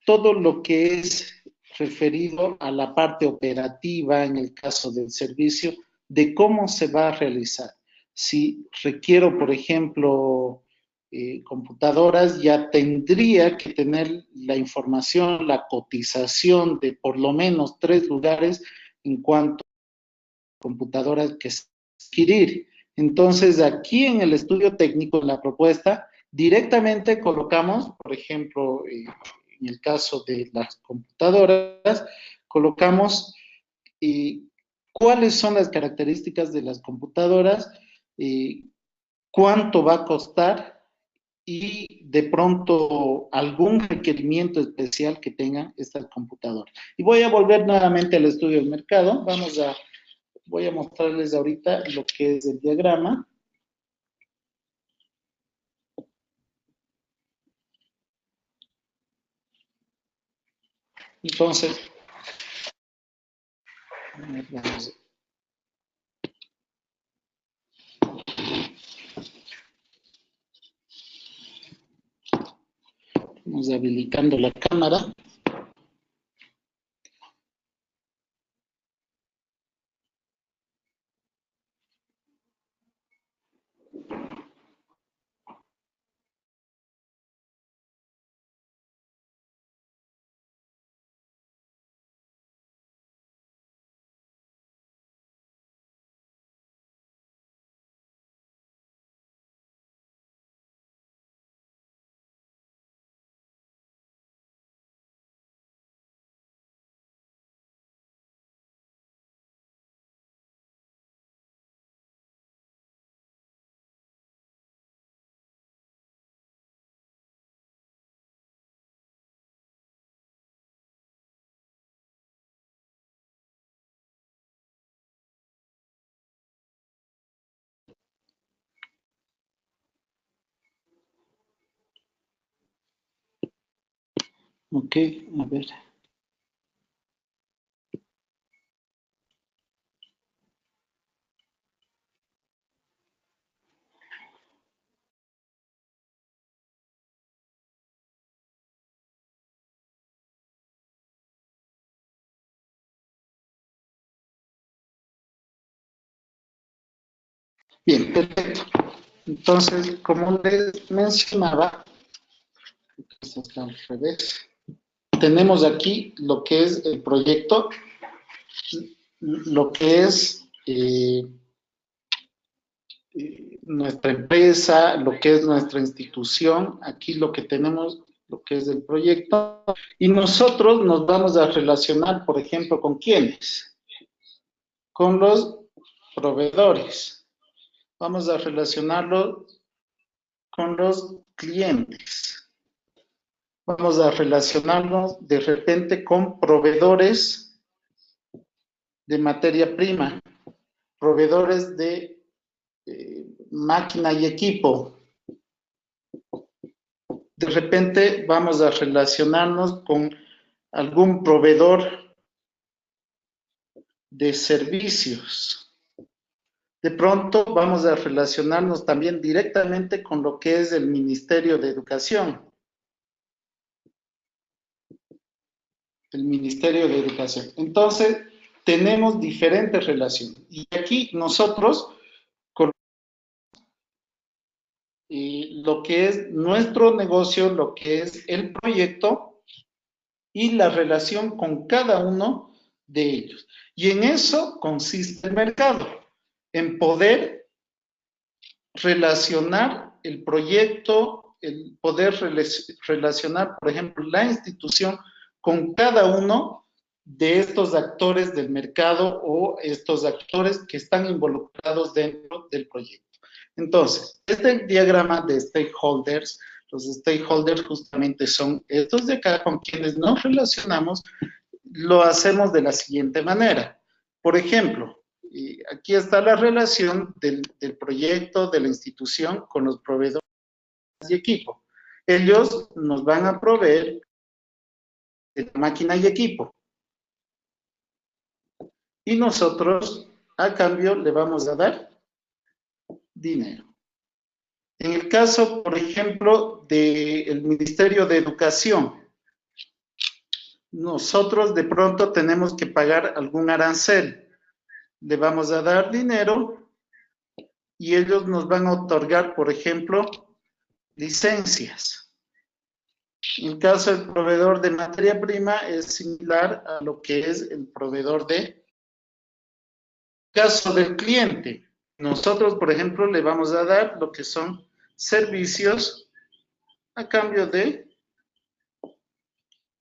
todo lo que es referido a la parte operativa en el caso del servicio, de cómo se va a realizar. Si requiero, por ejemplo, computadoras, ya tendría que tener la información, la cotización de por lo menos 3 lugares en cuanto a computadoras que adquirir. Entonces, aquí en el estudio técnico, en la propuesta, directamente colocamos, por ejemplo, en el caso de las computadoras, colocamos cuáles son las características de las computadoras, cuánto va a costar y de pronto algún requerimiento especial que tengan estas computadoras. Y voy a volver nuevamente al estudio del mercado. Voy a mostrarles ahorita lo que es el diagrama. Entonces, vamos habilitando la cámara. Ok, a ver. Bien, perfecto. Entonces, como les mencionaba, esto está al revés. Tenemos aquí lo que es el proyecto, lo que es nuestra empresa, lo que es nuestra institución, aquí lo que tenemos, lo que es el proyecto, y nosotros nos vamos a relacionar, por ejemplo, ¿con quiénes? Con los proveedores. Vamos a relacionarlo con los clientes. Vamos a relacionarnos de repente con proveedores de materia prima, proveedores de máquina y equipo. De repente vamos a relacionarnos con algún proveedor de servicios. De pronto vamos a relacionarnos también directamente con lo que es el Ministerio de Educación. El Ministerio de Educación. Entonces, tenemos diferentes relaciones. Y aquí nosotros, con lo que es nuestro negocio, lo que es el proyecto y la relación con cada uno de ellos. Y en eso consiste el mercado, en poder relacionar el proyecto, el poder relacionar, por ejemplo, la institución con cada uno de estos actores del mercado o estos actores que están involucrados dentro del proyecto. Entonces, este diagrama de stakeholders, los stakeholders justamente son estos de acá con quienes nos relacionamos, lo hacemos de la siguiente manera. Por ejemplo, aquí está la relación del proyecto, de la institución con los proveedores y equipo. Ellos nos van a proveer de máquina y equipo. Y nosotros, a cambio, le vamos a dar dinero. En el caso, por ejemplo, del Ministerio de Educación, nosotros de pronto tenemos que pagar algún arancel. Le vamos a dar dinero y ellos nos van a otorgar, por ejemplo, licencias. En el caso del proveedor de materia prima es similar a lo que es el proveedor de caso del cliente. Nosotros, por ejemplo, le vamos a dar lo que son servicios a cambio de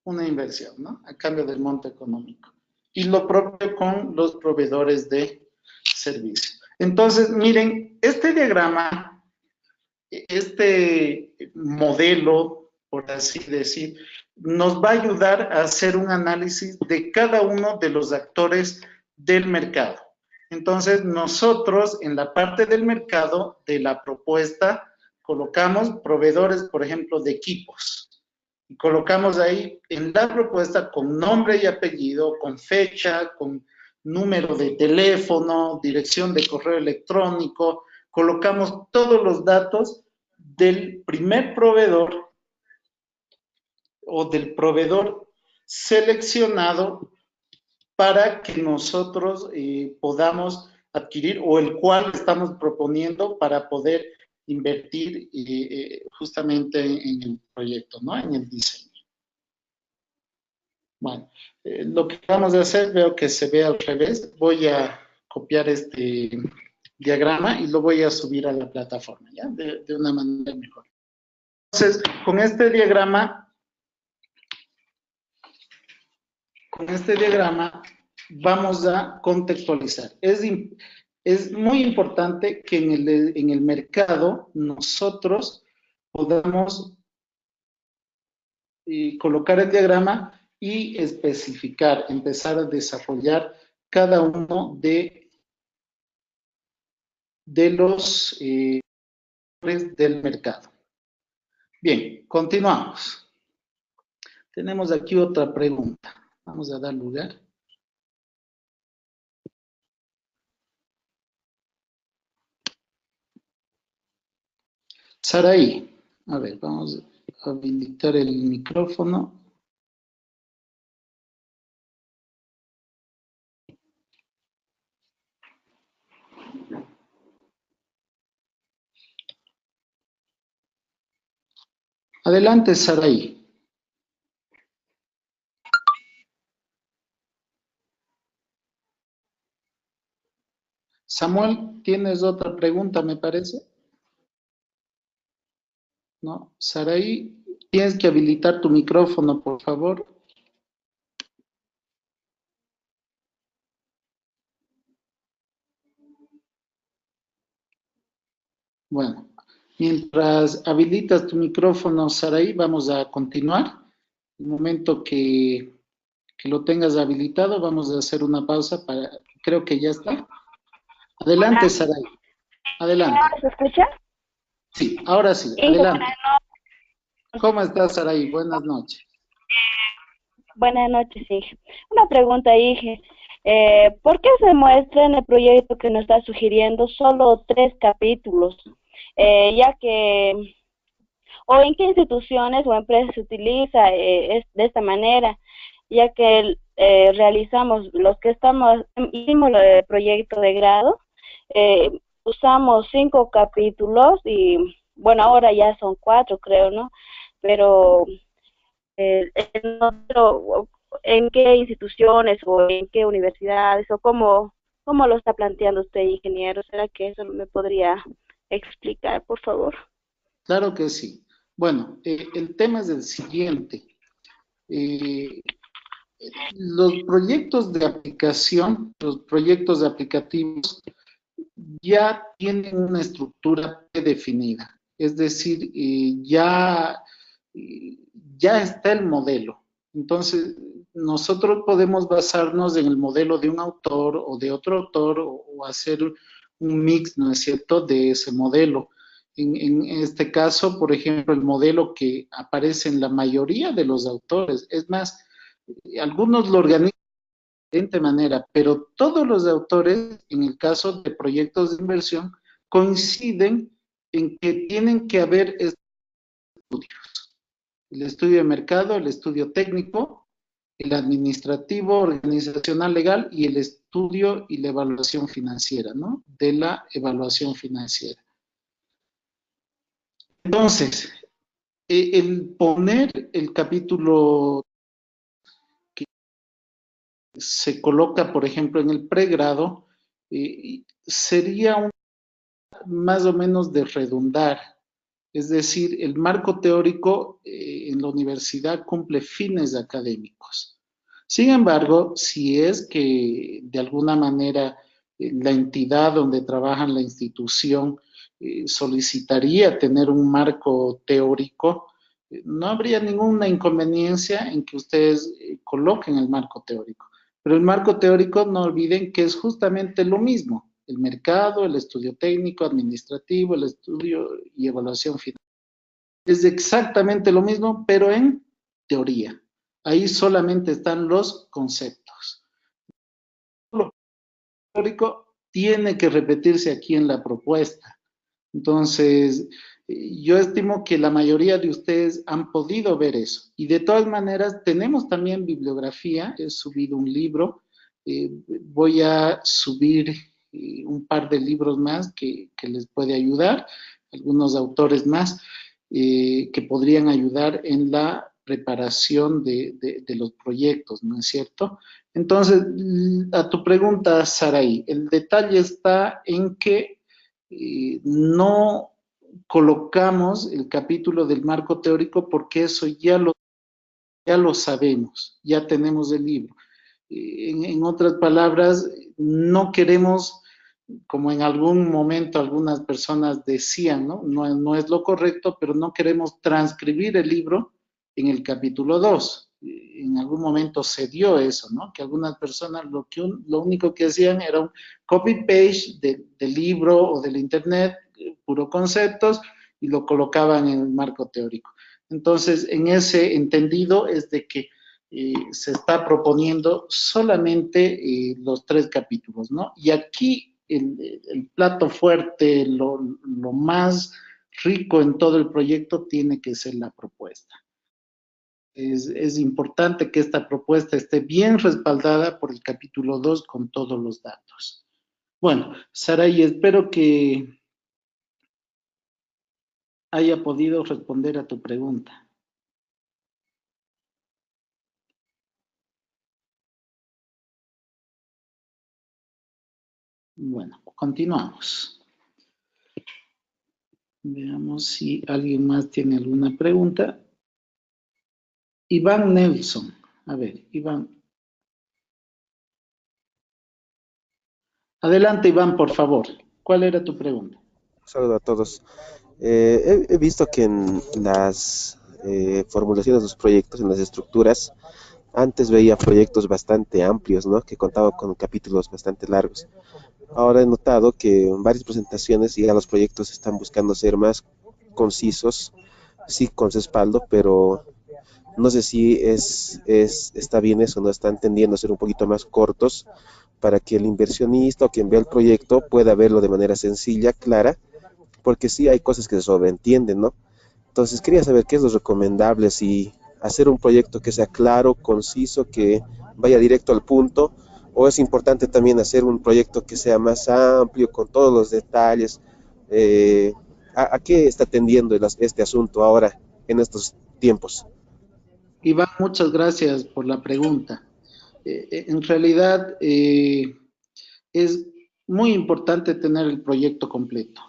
una inversión, ¿no? A cambio del monto económico. Y lo propio con los proveedores de servicios. Entonces, miren, este diagrama, este modelo, por así decir, nos va a ayudar a hacer un análisis de cada uno de los actores del mercado. Entonces, nosotros en la parte del mercado de la propuesta colocamos proveedores, por ejemplo, de equipos. Y colocamos ahí en la propuesta con nombre y apellido, con fecha, con número de teléfono, dirección de correo electrónico, colocamos todos los datos del primer proveedor o del proveedor seleccionado para que nosotros podamos adquirir o el cual estamos proponiendo para poder invertir justamente en el proyecto, ¿no? En el diseño. Bueno, lo que vamos a hacer, veo que se ve al revés. Voy a copiar este diagrama y lo voy a subir a la plataforma, ¿ya? De una manera mejor. Entonces, con este diagrama vamos a contextualizar. Es muy importante que en el mercado nosotros podamos colocar el diagrama y especificar, empezar a desarrollar cada uno de los del mercado. Bien, continuamos. Tenemos aquí otra pregunta. Vamos a dar lugar. Saraí, a ver, vamos a habilitar el micrófono. Adelante, Saraí. Samuel, ¿tienes otra pregunta, me parece? No, Saraí, tienes que habilitar tu micrófono, por favor. Bueno, mientras habilitas tu micrófono, Saraí, vamos a continuar. El momento que lo tengas habilitado, vamos a hacer una pausa para, creo que ya está. Adelante, Saraí, adelante. ¿Ahora se escucha? Sí, ahora sí, adelante. ¿Cómo estás, Saraí? Buenas noches. Buenas noches, Inge. Una pregunta, Inge. ¿Por qué se muestra en el proyecto que nos está sugiriendo solo 3 capítulos? Ya que, o en qué instituciones o empresas se utiliza de esta manera, ya que realizamos, los que hicimos el proyecto de grado, usamos 5 capítulos y, bueno, ahora ya son 4, creo, ¿no? Pero ¿en qué instituciones o en qué universidades o cómo lo está planteando usted, ingeniero? ¿Será que eso me podría explicar, por favor? Claro que sí. Bueno, el tema es el siguiente. Eh, los proyectos de aplicación, los proyectos aplicativos ya tienen una estructura definida. Es decir, ya está el modelo. Entonces, nosotros podemos basarnos en el modelo de un autor o de otro autor o hacer un mix, ¿no es cierto?, de ese modelo. En este caso, por ejemplo, el modelo que aparece en la mayoría de los autores. Es más, algunos lo organizan de diferente manera, pero todos los autores, en el caso de proyectos de inversión, coinciden en que tienen que haber estudios. El estudio de mercado, el estudio técnico, el administrativo, organizacional, legal y el estudio y la evaluación financiera, ¿no? De la evaluación financiera. Entonces, el poner el capítulo que se coloca, por ejemplo, en el pregrado, sería más o menos de redundar. Es decir, el marco teórico en la universidad cumple fines académicos. Sin embargo, si es que de alguna manera la entidad donde trabaja la institución solicitaría tener un marco teórico, no habría ninguna inconveniencia en que ustedes coloquen el marco teórico. Pero el marco teórico, no olviden que es justamente lo mismo: el mercado, el estudio técnico, administrativo, el estudio y evaluación final. Es exactamente lo mismo, pero en teoría. Ahí solamente están los conceptos. Lo teórico tiene que repetirse aquí en la propuesta. Entonces, yo estimo que la mayoría de ustedes han podido ver eso. Y de todas maneras, tenemos también bibliografía. He subido un libro. Voy a subir un par de libros más que les puede ayudar, algunos autores más que podrían ayudar en la preparación de los proyectos, ¿no es cierto? Entonces, a tu pregunta, Saraí, el detalle está en que no colocamos el capítulo del marco teórico porque eso ya lo sabemos, ya tenemos el libro. En otras palabras, no queremos, como en algún momento algunas personas decían, ¿no? No es lo correcto, pero no queremos transcribir el libro en el capítulo 2. En algún momento se dio eso, ¿no? Que algunas personas lo único que hacían era un copy-paste del libro o del internet, puro conceptos, y lo colocaban en el marco teórico. Entonces, en ese entendido es de que se está proponiendo solamente los 3 capítulos, ¿no? Y aquí el plato fuerte, lo más rico en todo el proyecto tiene que ser la propuesta. Es importante que esta propuesta esté bien respaldada por el capítulo 2 con todos los datos. Bueno, Saray, espero que haya podido responder a tu pregunta. Bueno, continuamos. Veamos si alguien más tiene alguna pregunta. Iván Nelson. A ver, Iván. Adelante, Iván, por favor. ¿Cuál era tu pregunta? Saludos a todos. He visto que en las formulaciones de los proyectos, en las estructuras, antes veía proyectos bastante amplios, ¿no? Que contaban con capítulos bastante largos. Ahora he notado que en varias presentaciones ya los proyectos están buscando ser más concisos, sí con respaldo, pero no sé si está bien eso, no están tendiendo a ser un poquito más cortos para que el inversionista o quien vea el proyecto pueda verlo de manera sencilla, clara, porque sí hay cosas que se sobreentienden, ¿no? Entonces quería saber qué es lo recomendable, si hacer un proyecto que sea claro, conciso, que vaya directo al punto, o es importante también hacer un proyecto que sea más amplio, con todos los detalles. Eh, ¿A qué está tendiendo este asunto ahora, en estos tiempos? Iván, muchas gracias por la pregunta. En realidad, es muy importante tener el proyecto completo.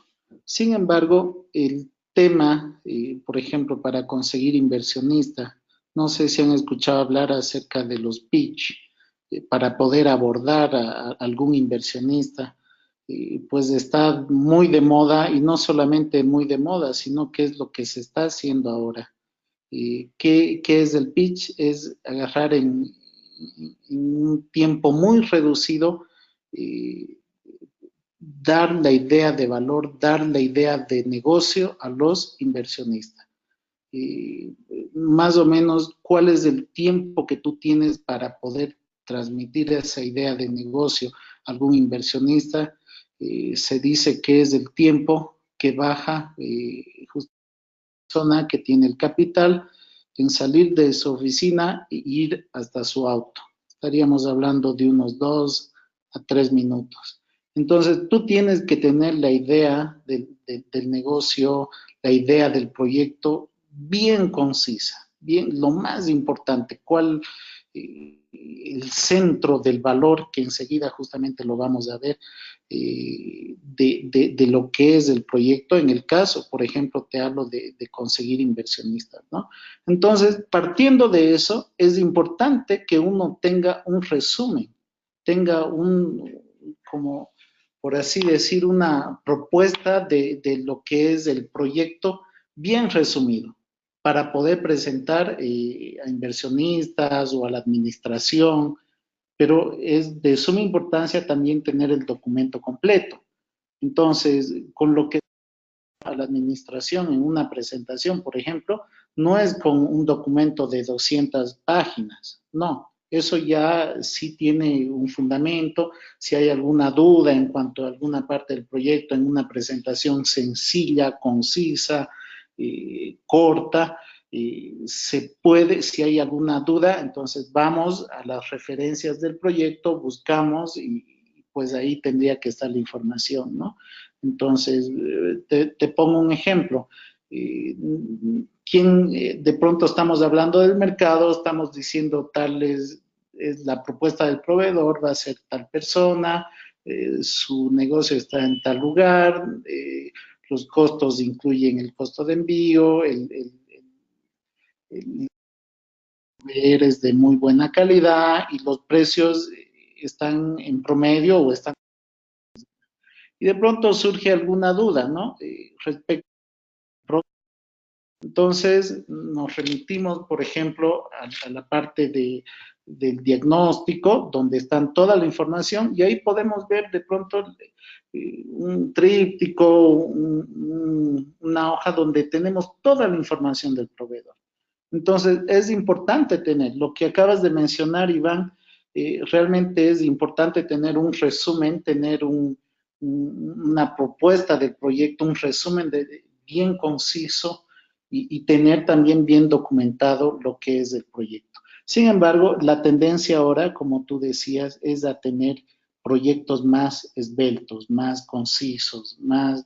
Sin embargo, el tema, por ejemplo, para conseguir inversionista, no sé si han escuchado hablar acerca de los pitch, para poder abordar a algún inversionista, pues está muy de moda y no solamente muy de moda, sino que es lo que se está haciendo ahora. ¿Qué es el pitch? Es agarrar en un tiempo muy reducido, eh, dar la idea de valor, dar la idea de negocio a los inversionistas. Eh, Más o menos, ¿cuál es el tiempo que tú tienes para poder transmitir esa idea de negocio a algún inversionista? Se dice que es el tiempo que baja persona que tiene el capital en salir de su oficina e ir hasta su auto. Estaríamos hablando de unos 2 a 3 minutos. Entonces, tú tienes que tener la idea del negocio, la idea del proyecto bien concisa, bien, lo más importante, cuál el centro del valor, que enseguida justamente lo vamos a ver, de lo que es el proyecto. En el caso, por ejemplo, te hablo de conseguir inversionistas, ¿no? Entonces, partiendo de eso, es importante que uno tenga un resumen, tenga como por así decir, una propuesta de lo que es el proyecto bien resumido para poder presentar a inversionistas o a la administración, pero es de suma importancia también tener el documento completo. Entonces, con lo que a la administración en una presentación, por ejemplo, no es con un documento de 200 páginas, no. Eso ya sí tiene un fundamento. Si hay alguna duda en cuanto a alguna parte del proyecto, en una presentación sencilla, concisa, corta, se puede, si hay alguna duda, entonces vamos a las referencias del proyecto, buscamos y pues ahí tendría que estar la información, ¿no? Entonces, te pongo un ejemplo. ¿Quién, de pronto estamos hablando del mercado, estamos diciendo tal es la propuesta del proveedor, va a ser tal persona, su negocio está en tal lugar, los costos incluyen el costo de envío, el es de muy buena calidad y los precios están en promedio o están. Y de pronto surge alguna duda, ¿no? Respecto. Entonces nos remitimos, por ejemplo, a la parte del diagnóstico, donde están toda la información, y ahí podemos ver de pronto un tríptico, una hoja donde tenemos toda la información del proveedor. Entonces, es importante tener, lo que acabas de mencionar, Iván, realmente es importante tener un resumen, tener una propuesta del proyecto, un resumen bien conciso y tener también bien documentado lo que es el proyecto. Sin embargo, la tendencia ahora, como tú decías, es a tener proyectos más esbeltos, más concisos, más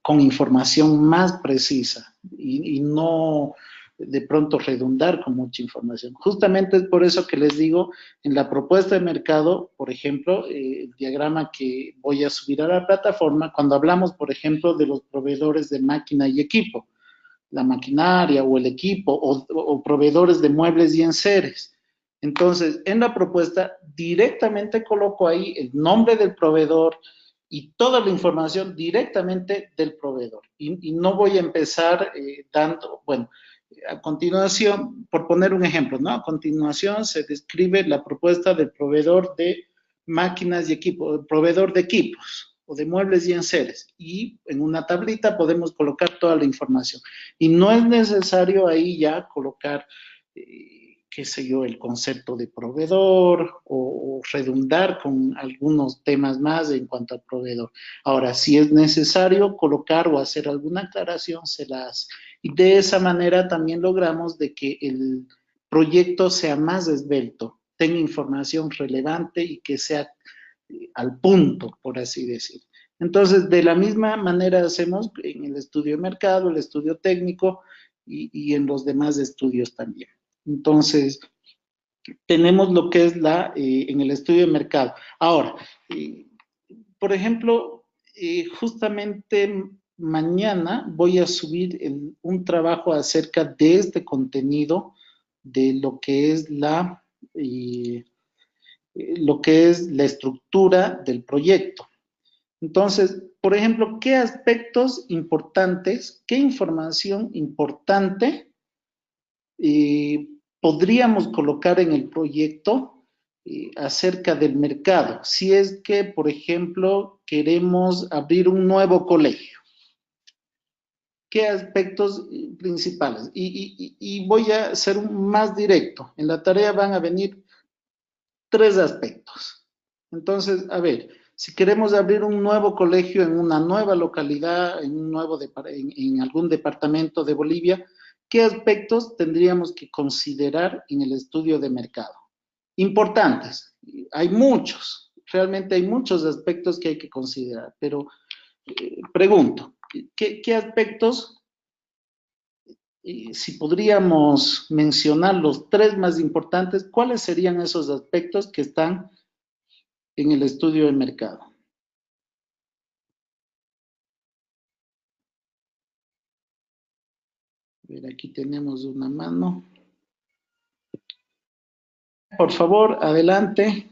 con información más precisa y no de pronto redundar con mucha información. Justamente es por eso que les digo, en la propuesta de mercado, por ejemplo, el diagrama que voy a subir a la plataforma, cuando hablamos, por ejemplo, de los proveedores de máquina y equipo, la maquinaria o el equipo o proveedores de muebles y enseres. Entonces, en la propuesta directamente coloco ahí el nombre del proveedor y toda la información directamente del proveedor. Y no voy a empezar dando, bueno, a continuación, por poner un ejemplo, ¿no? A continuación se describe la propuesta del proveedor de máquinas y equipos, proveedor de equipos o de muebles y enseres. Y en una tablita podemos colocar toda la información. Y no es necesario ahí ya colocar, qué sé yo, el concepto de proveedor o redundar con algunos temas más en cuanto al proveedor. Ahora, si es necesario colocar o hacer alguna aclaración, se la hace. Y de esa manera también logramos de que el proyecto sea más esbelto, tenga información relevante y que sea al punto, por así decir. Entonces, de la misma manera hacemos en el estudio de mercado, el estudio técnico y en los demás estudios también. Entonces, tenemos lo que es en el estudio de mercado. Ahora, por ejemplo, justamente mañana voy a subir un trabajo acerca de este contenido, de lo que es la estructura del proyecto. Entonces, por ejemplo, ¿qué aspectos importantes, qué información importante podríamos colocar en el proyecto acerca del mercado? Si es que, por ejemplo, queremos abrir un nuevo colegio, ¿qué aspectos principales? Y voy a ser más directo. En la tarea van a venir 3 aspectos. Entonces, a ver, si queremos abrir un nuevo colegio en una nueva localidad, en algún departamento de Bolivia, ¿qué aspectos tendríamos que considerar en el estudio de mercado? Importantes. Hay muchos, realmente hay muchos aspectos que hay que considerar, pero pregunto, ¿qué aspectos, si podríamos mencionar los 3 más importantes, cuáles serían esos aspectos que están en el estudio de mercado? A ver, aquí tenemos una mano. Por favor, adelante.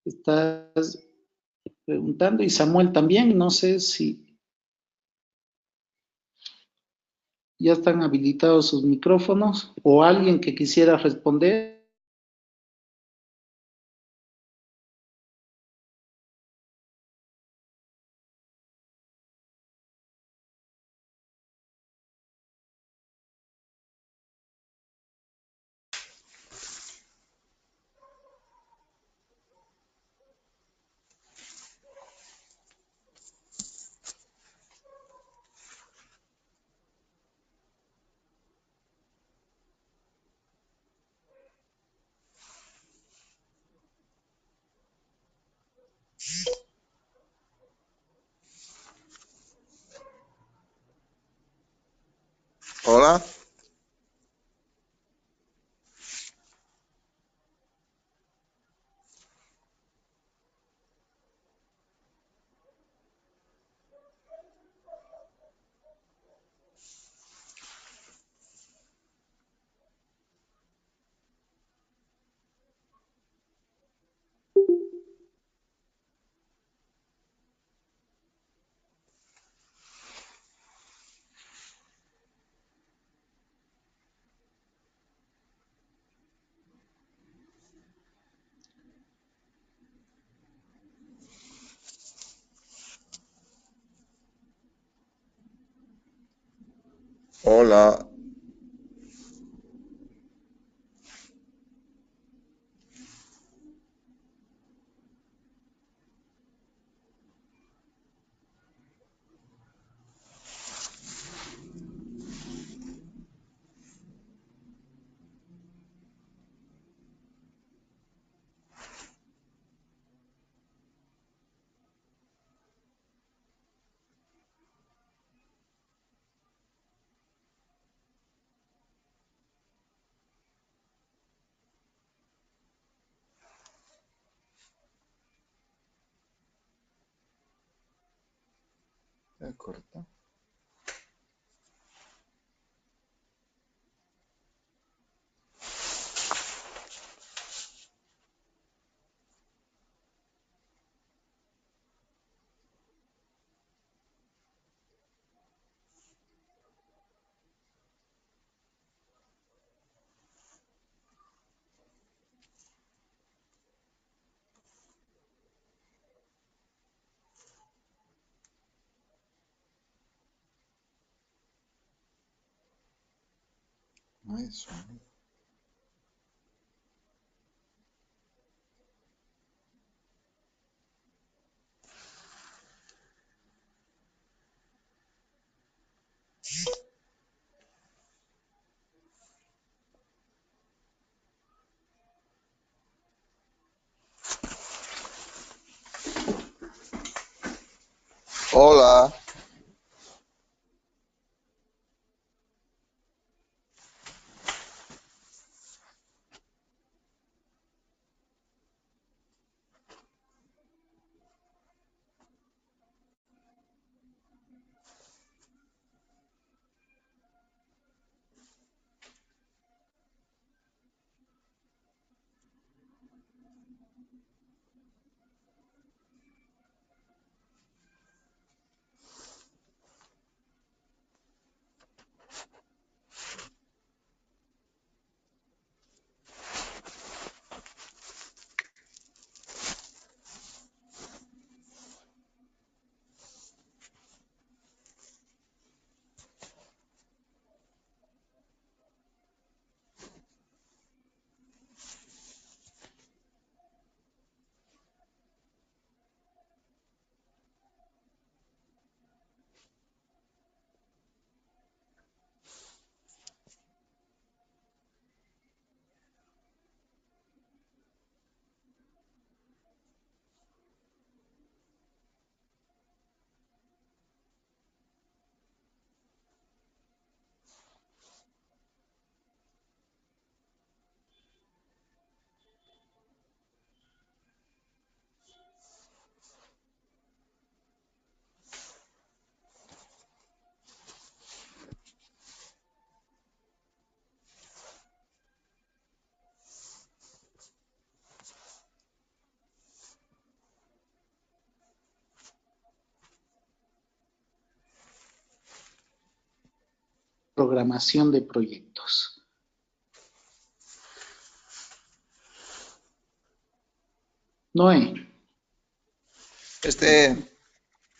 Estás preguntando y Samuel también. No sé si ya están habilitados sus micrófonos o alguien que quisiera responder. Hola. Hola. Ya corta. Eso. Hola. Programación de proyectos. Noé.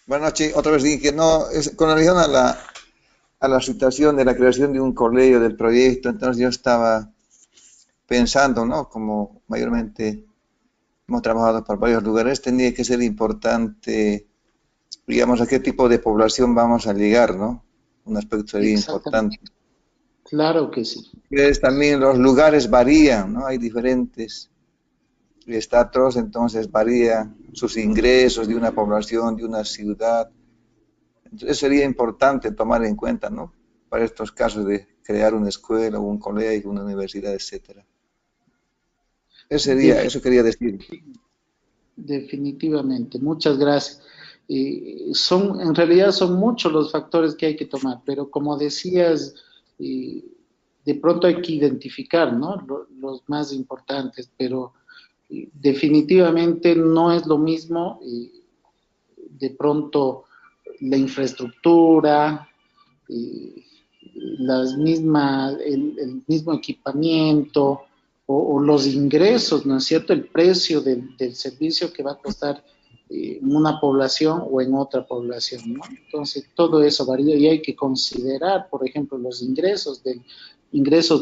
Buenas noches. Otra vez dije que no, con relación a la situación de la creación de un colegio, del proyecto, entonces yo estaba pensando, ¿no? Como mayormente hemos trabajado por varios lugares, tenía que ser importante, digamos, a qué tipo de población vamos a llegar, ¿no? Un aspecto sería Exactamente. importante. Claro que sí. También los lugares varían, ¿no? Hay diferentes estratos, entonces varía sus ingresos de una población, de una ciudad. Entonces sería importante tomar en cuenta, ¿no? Para estos casos de crear una escuela, un colegio, una universidad, etcétera. Eso quería decir. Definitivamente, muchas gracias. En realidad son muchos los factores que hay que tomar, pero como decías, de pronto hay que identificar, ¿no? Los más importantes, pero definitivamente no es lo mismo, de pronto la infraestructura, eh, el mismo equipamiento o los ingresos, ¿no es cierto? El precio del servicio que va a costar en una población o en otra población, ¿no? Entonces, todo eso varía y hay que considerar, por ejemplo, los ingresos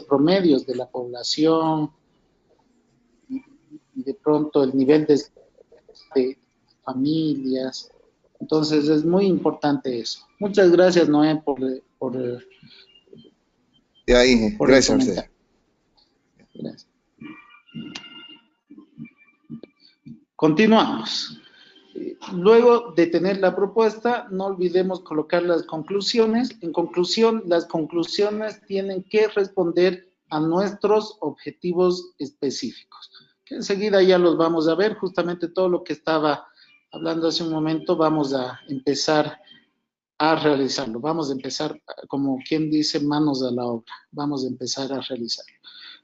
promedios de la población y de pronto el nivel de familias. Entonces, es muy importante eso. Muchas gracias, Noé, De ahí, por el gracias a usted. comentario. Gracias. Continuamos. Luego de tener la propuesta, no olvidemos colocar las conclusiones. En conclusión, las conclusiones tienen que responder a nuestros objetivos específicos, que enseguida ya los vamos a ver. Justamente todo lo que estaba hablando hace un momento, vamos a empezar a realizarlo. Vamos a empezar, como quien dice, manos a la obra. Vamos a empezar a realizarlo.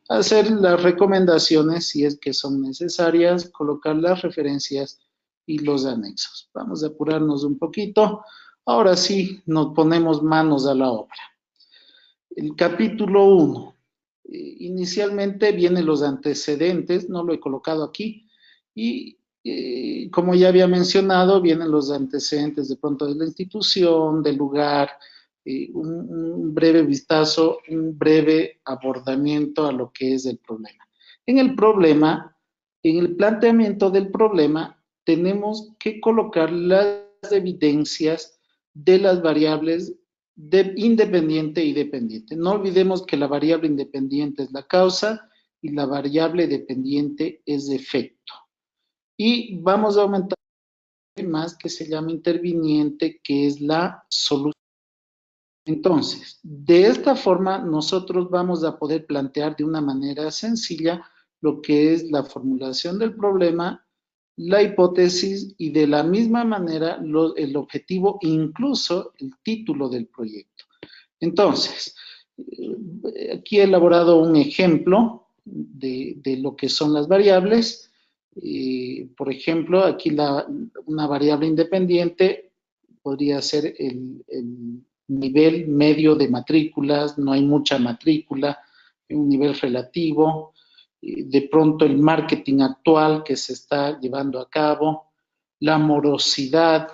Hacer las recomendaciones si es que son necesarias, colocar las referencias y los anexos. Vamos a apurarnos un poquito. Ahora sí, nos ponemos manos a la obra. El capítulo 1. Inicialmente vienen los antecedentes, no lo he colocado aquí, y como ya había mencionado, vienen los antecedentes de pronto de la institución, del lugar, un breve vistazo, un breve abordamiento a lo que es el problema. En el planteamiento del problema, tenemos que colocar las evidencias de las variables independiente y dependiente. No olvidemos que la variable independiente es la causa y la variable dependiente es efecto. Y vamos a aumentar más que se llama interviniente, que es la solución. Entonces, de esta forma nosotros vamos a poder plantear de una manera sencilla lo que es la formulación del problema, la hipótesis y de la misma manera el objetivo, incluso el título del proyecto. Entonces, aquí he elaborado un ejemplo de lo que son las variables. Por ejemplo, aquí una variable independiente podría ser el nivel medio de matrículas, no hay mucha matrícula, un nivel relativo, de pronto el marketing actual que se está llevando a cabo, la morosidad,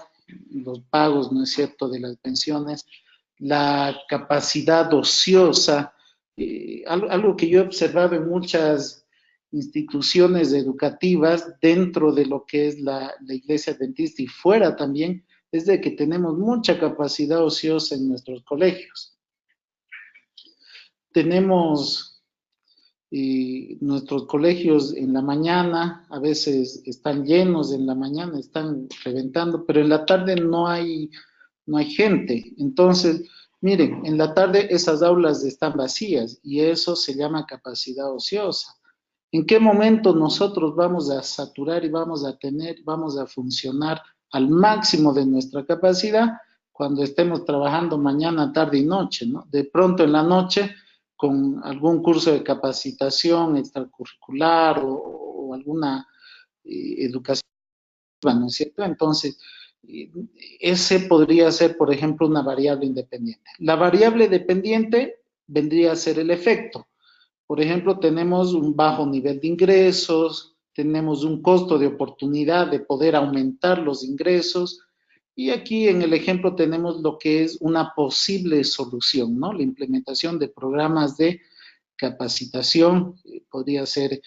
los pagos, ¿no es cierto?, de las pensiones, la capacidad ociosa, algo que yo he observado en muchas instituciones educativas dentro de lo que es la iglesia adventista y fuera también, es de que tenemos mucha capacidad ociosa en nuestros colegios. Tenemos nuestros colegios en la mañana, a veces están llenos en la mañana, están reventando, pero en la tarde no hay gente. Entonces, miren, en la tarde esas aulas están vacías y eso se llama capacidad ociosa. ¿En qué momento nosotros vamos a saturar y vamos a funcionar al máximo de nuestra capacidad? Cuando estemos trabajando mañana, tarde y noche, ¿no? De pronto en la noche, con algún curso de capacitación extracurricular o alguna educación, ¿no es cierto? Entonces, ese podría ser, por ejemplo, una variable independiente. La variable dependiente vendría a ser el efecto. Por ejemplo, tenemos un bajo nivel de ingresos, tenemos un costo de oportunidad de poder aumentar los ingresos, y aquí en el ejemplo tenemos lo que es una posible solución, ¿no? La implementación de programas de capacitación, podría ser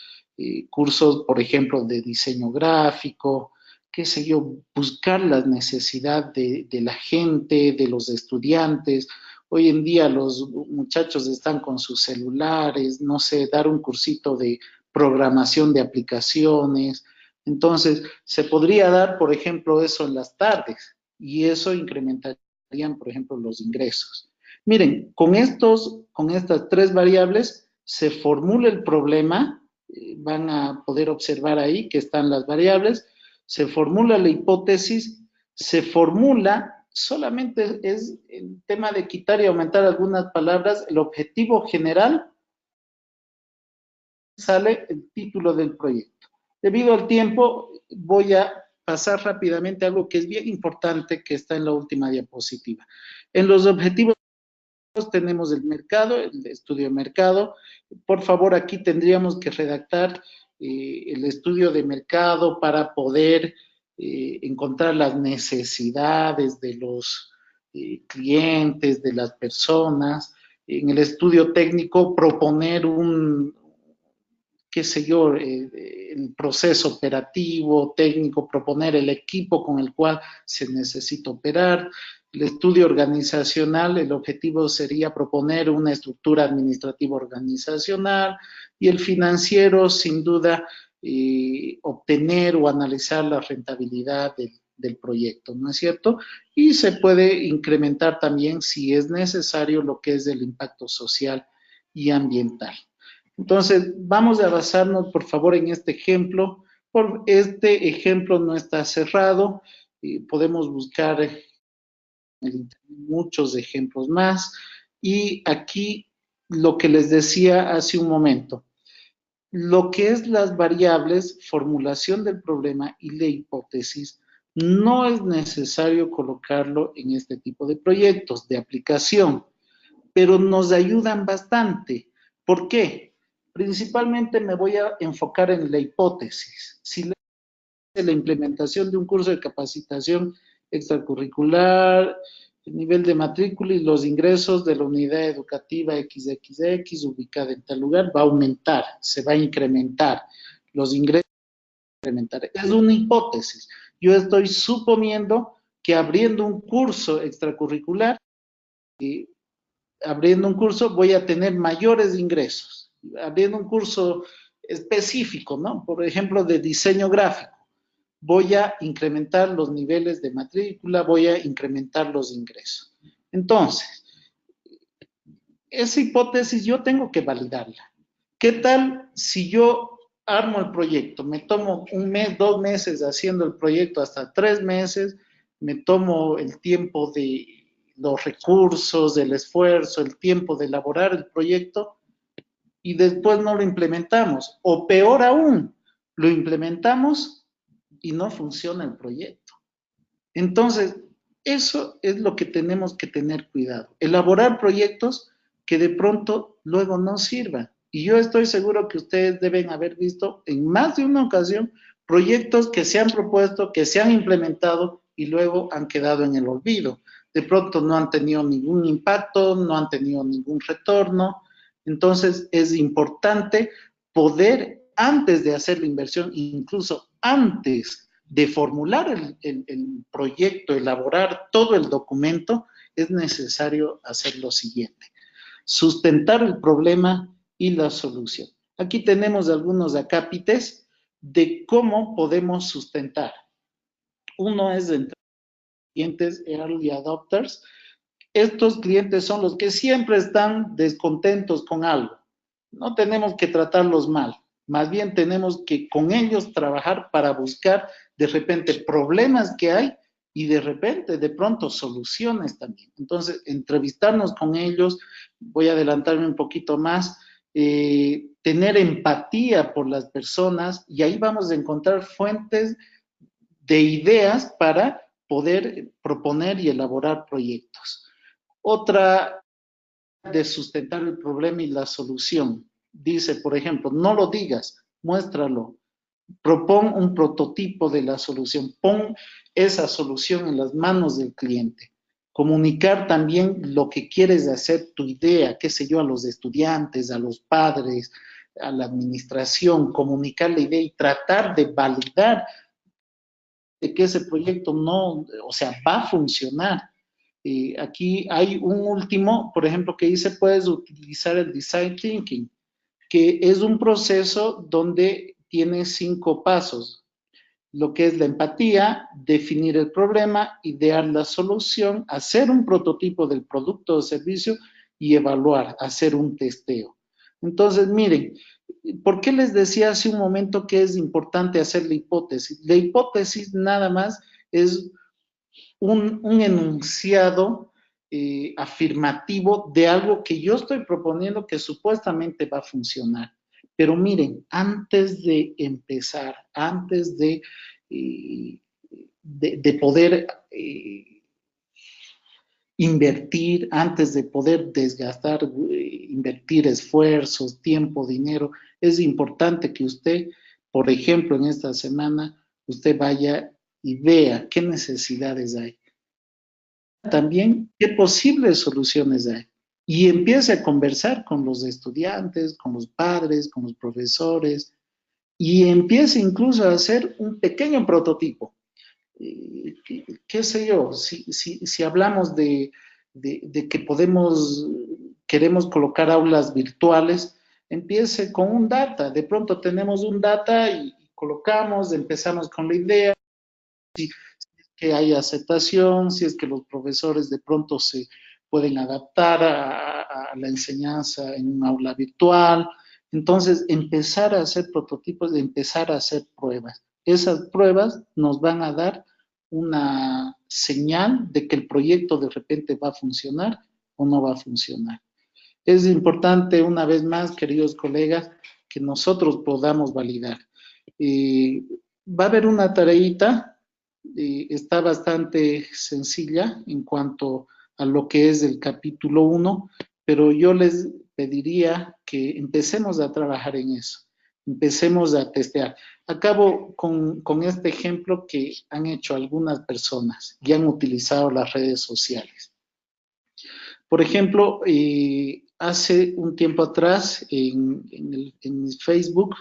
cursos, por ejemplo, de diseño gráfico, qué sé yo, buscar la necesidad de la gente, de los estudiantes. Hoy en día los muchachos están con sus celulares, no sé, dar un cursito de programación de aplicaciones. Entonces, se podría dar, por ejemplo, eso en las tardes y eso incrementarían, por ejemplo, los ingresos. Miren, con estas tres variables se formula el problema, van a poder observar ahí que están las variables, se formula la hipótesis, se formula, solamente es el tema de quitar y aumentar algunas palabras, el objetivo general, sale el título del proyecto. Debido al tiempo, voy a pasar rápidamente a algo que es bien importante, que está en la última diapositiva. En los objetivos tenemos el mercado, el estudio de mercado. Por favor, aquí tendríamos que redactar el estudio de mercado para poder encontrar las necesidades de los clientes, de las personas. En el estudio técnico proponer qué sé yo, el proceso operativo, técnico, proponer el equipo con el cual se necesita operar. El estudio organizacional, el objetivo sería proponer una estructura administrativa organizacional, y el financiero, sin duda, obtener o analizar la rentabilidad del proyecto, ¿no es cierto? Y se puede incrementar también, si es necesario, lo que es el impacto social y ambiental. Entonces, vamos a basarnos, por favor, en este ejemplo. Este ejemplo no está cerrado, podemos buscar en el internet muchos ejemplos más. Y aquí lo que les decía hace un momento, lo que es las variables, formulación del problema y la hipótesis, no es necesario colocarlo en este tipo de proyectos de aplicación, pero nos ayudan bastante. ¿Por qué? Principalmente me voy a enfocar en la hipótesis. Si la implementación de un curso de capacitación extracurricular, el nivel de matrícula y los ingresos de la unidad educativa XXX ubicada en tal lugar va a aumentar, se va a incrementar. Los ingresos van a incrementar. Es una hipótesis. Yo estoy suponiendo que abriendo un curso extracurricular, voy a tener mayores ingresos. Abriendo un curso específico, ¿no? Por ejemplo, de diseño gráfico, voy a incrementar los niveles de matrícula, voy a incrementar los ingresos. Entonces, esa hipótesis yo tengo que validarla. ¿Qué tal si yo armo el proyecto? Me tomo un mes, 2 meses haciendo el proyecto, hasta 3 meses, me tomo el tiempo de los recursos, el esfuerzo, el tiempo de elaborar el proyecto, y después no lo implementamos. O peor aún, lo implementamos y no funciona el proyecto. Entonces, eso es lo que tenemos que tener cuidado. Elaborar proyectos que de pronto luego no sirvan. Y yo estoy seguro que ustedes deben haber visto en más de una ocasión proyectos que se han propuesto, que se han implementado y luego han quedado en el olvido. De pronto no han tenido ningún impacto, no han tenido ningún retorno. Entonces, es importante poder, antes de hacer la inversión, incluso antes de formular el proyecto, elaborar todo el documento, es necesario hacer lo siguiente: sustentar el problema y la solución. Aquí tenemos algunos acápites de cómo podemos sustentar. Uno es entre clientes early adopters. Estos clientes son los que siempre están descontentos con algo. No tenemos que tratarlos mal, más bien tenemos que con ellos trabajar para buscar de repente problemas que hay y de repente, de pronto, soluciones también. Entonces, entrevistarnos con ellos, voy a adelantarme un poquito más, tener empatía por las personas, y ahí vamos a encontrar fuentes de ideas para poder proponer y elaborar proyectos. Otra de sustentar el problema y la solución. Dice, por ejemplo, no lo digas, muéstralo. Propón un prototipo de la solución. Pon esa solución en las manos del cliente. Comunicar también lo que quieres hacer, tu idea, qué sé yo, a los estudiantes, a los padres, a la administración. Comunicar la idea y tratar de validar de que ese proyecto no, o sea, va a funcionar. Aquí hay un último, por ejemplo, que dice, puedes utilizar el design thinking, que es un proceso donde tiene 5 pasos. Lo que es la empatía, definir el problema, idear la solución, hacer un prototipo del producto o servicio y evaluar, hacer un testeo. Entonces, miren, ¿por qué les decía hace un momento que es importante hacer la hipótesis? La hipótesis nada más es un enunciado afirmativo de algo que yo estoy proponiendo que supuestamente va a funcionar. Pero miren, antes de empezar, antes de poder invertir, antes de poder desgastar, invertir esfuerzos, tiempo, dinero, es importante que usted, por ejemplo, en esta semana, usted vaya y vea qué necesidades hay. También qué posibles soluciones hay. Y empiece a conversar con los estudiantes, con los padres, con los profesores, y empiece incluso a hacer un pequeño prototipo. ¿Qué sé yo? Si hablamos de que queremos colocar aulas virtuales, empiece con un data. De pronto tenemos un data y colocamos, empezamos con la idea, si que hay aceptación, si es que los profesores de pronto se pueden adaptar a la enseñanza en un aula virtual. Entonces, empezar a hacer prototipos, empezar a hacer pruebas. Esas pruebas nos van a dar una señal de que el proyecto de repente va a funcionar o no va a funcionar. Es importante, una vez más, queridos colegas, que nosotros podamos validar. Va a haber una tareita, está bastante sencilla en cuanto a lo que es el capítulo 1, pero yo les pediría que empecemos a trabajar en eso, empecemos a testear. Acabo con este ejemplo que han hecho algunas personas y han utilizado las redes sociales. Por ejemplo, hace un tiempo atrás en Facebook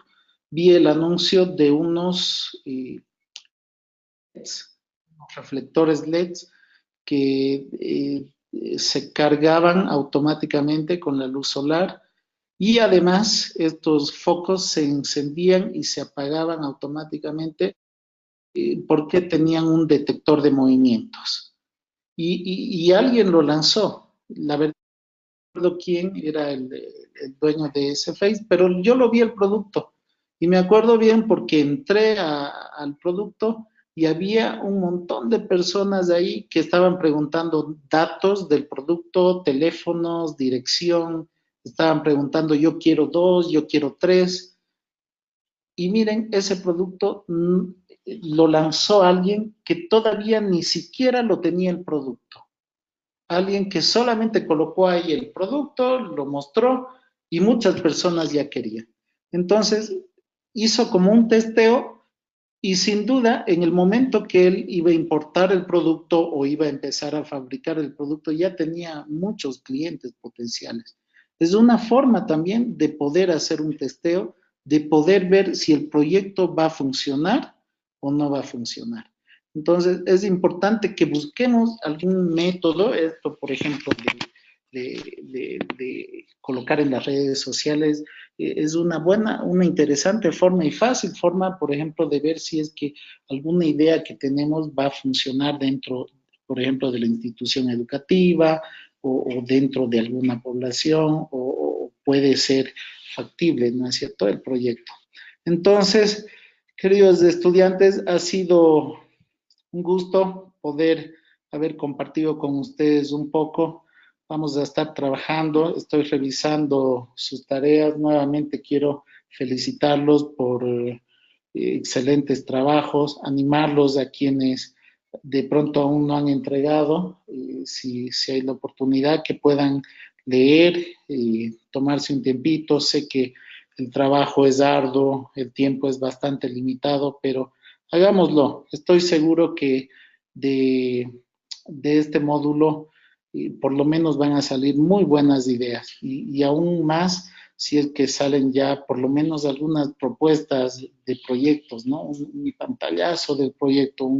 vi el anuncio de unos reflectores LEDs que se cargaban automáticamente con la luz solar y además estos focos se encendían y se apagaban automáticamente porque tenían un detector de movimientos. Y alguien lo lanzó. La verdad no recuerdo quién era el dueño de ese Face, pero yo lo vi el producto y me acuerdo bien porque entré al producto y había un montón de personas ahí que estaban preguntando datos del producto, teléfonos, dirección, estaban preguntando yo quiero 2, yo quiero 3. Y miren, ese producto lo lanzó alguien que todavía ni siquiera lo tenía el producto. Alguien que solamente colocó ahí el producto, lo mostró y muchas personas ya querían. Entonces, hizo como un testeo y sin duda, en el momento que él iba a importar el producto o iba a empezar a fabricar el producto, ya tenía muchos clientes potenciales. Es una forma también de poder hacer un testeo, de poder ver si el proyecto va a funcionar o no va a funcionar. Entonces, es importante que busquemos algún método, esto, por ejemplo, de colocar en las redes sociales, es una interesante forma y fácil forma, por ejemplo, de ver si es que alguna idea que tenemos va a funcionar dentro, por ejemplo, de la institución educativa o dentro de alguna población o puede ser factible, ¿no es cierto?, el proyecto. Entonces, queridos estudiantes, ha sido un gusto poder haber compartido con ustedes un poco. Vamos a estar trabajando, estoy revisando sus tareas. Nuevamente quiero felicitarlos por excelentes trabajos, animarlos a quienes de pronto aún no han entregado, si hay la oportunidad que puedan leer y tomarse un tiempito. Sé que el trabajo es arduo, el tiempo es bastante limitado, pero hagámoslo. Estoy seguro que de este módulo por lo menos van a salir muy buenas ideas y aún más si es que salen ya por lo menos algunas propuestas de proyectos, ¿no? Un pantallazo del proyecto,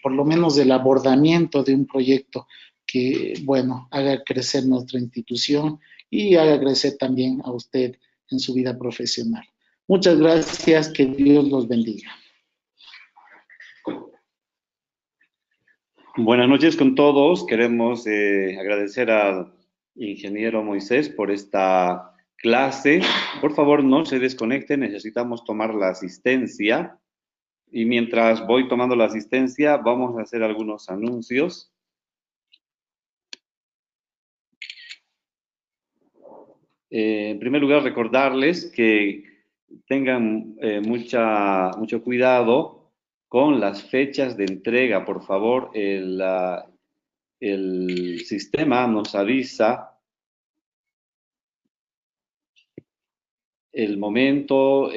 por lo menos el abordamiento de un proyecto que, bueno, haga crecer nuestra institución y haga crecer también a usted en su vida profesional. Muchas gracias, que Dios los bendiga. Buenas noches con todos. Queremos agradecer al ingeniero Moisés por esta clase. Por favor, no se desconecten, necesitamos tomar la asistencia. Y mientras voy tomando la asistencia, vamos a hacer algunos anuncios. En primer lugar, recordarles que tengan mucho cuidado con las fechas de entrega. Por favor, el sistema nos avisa el momento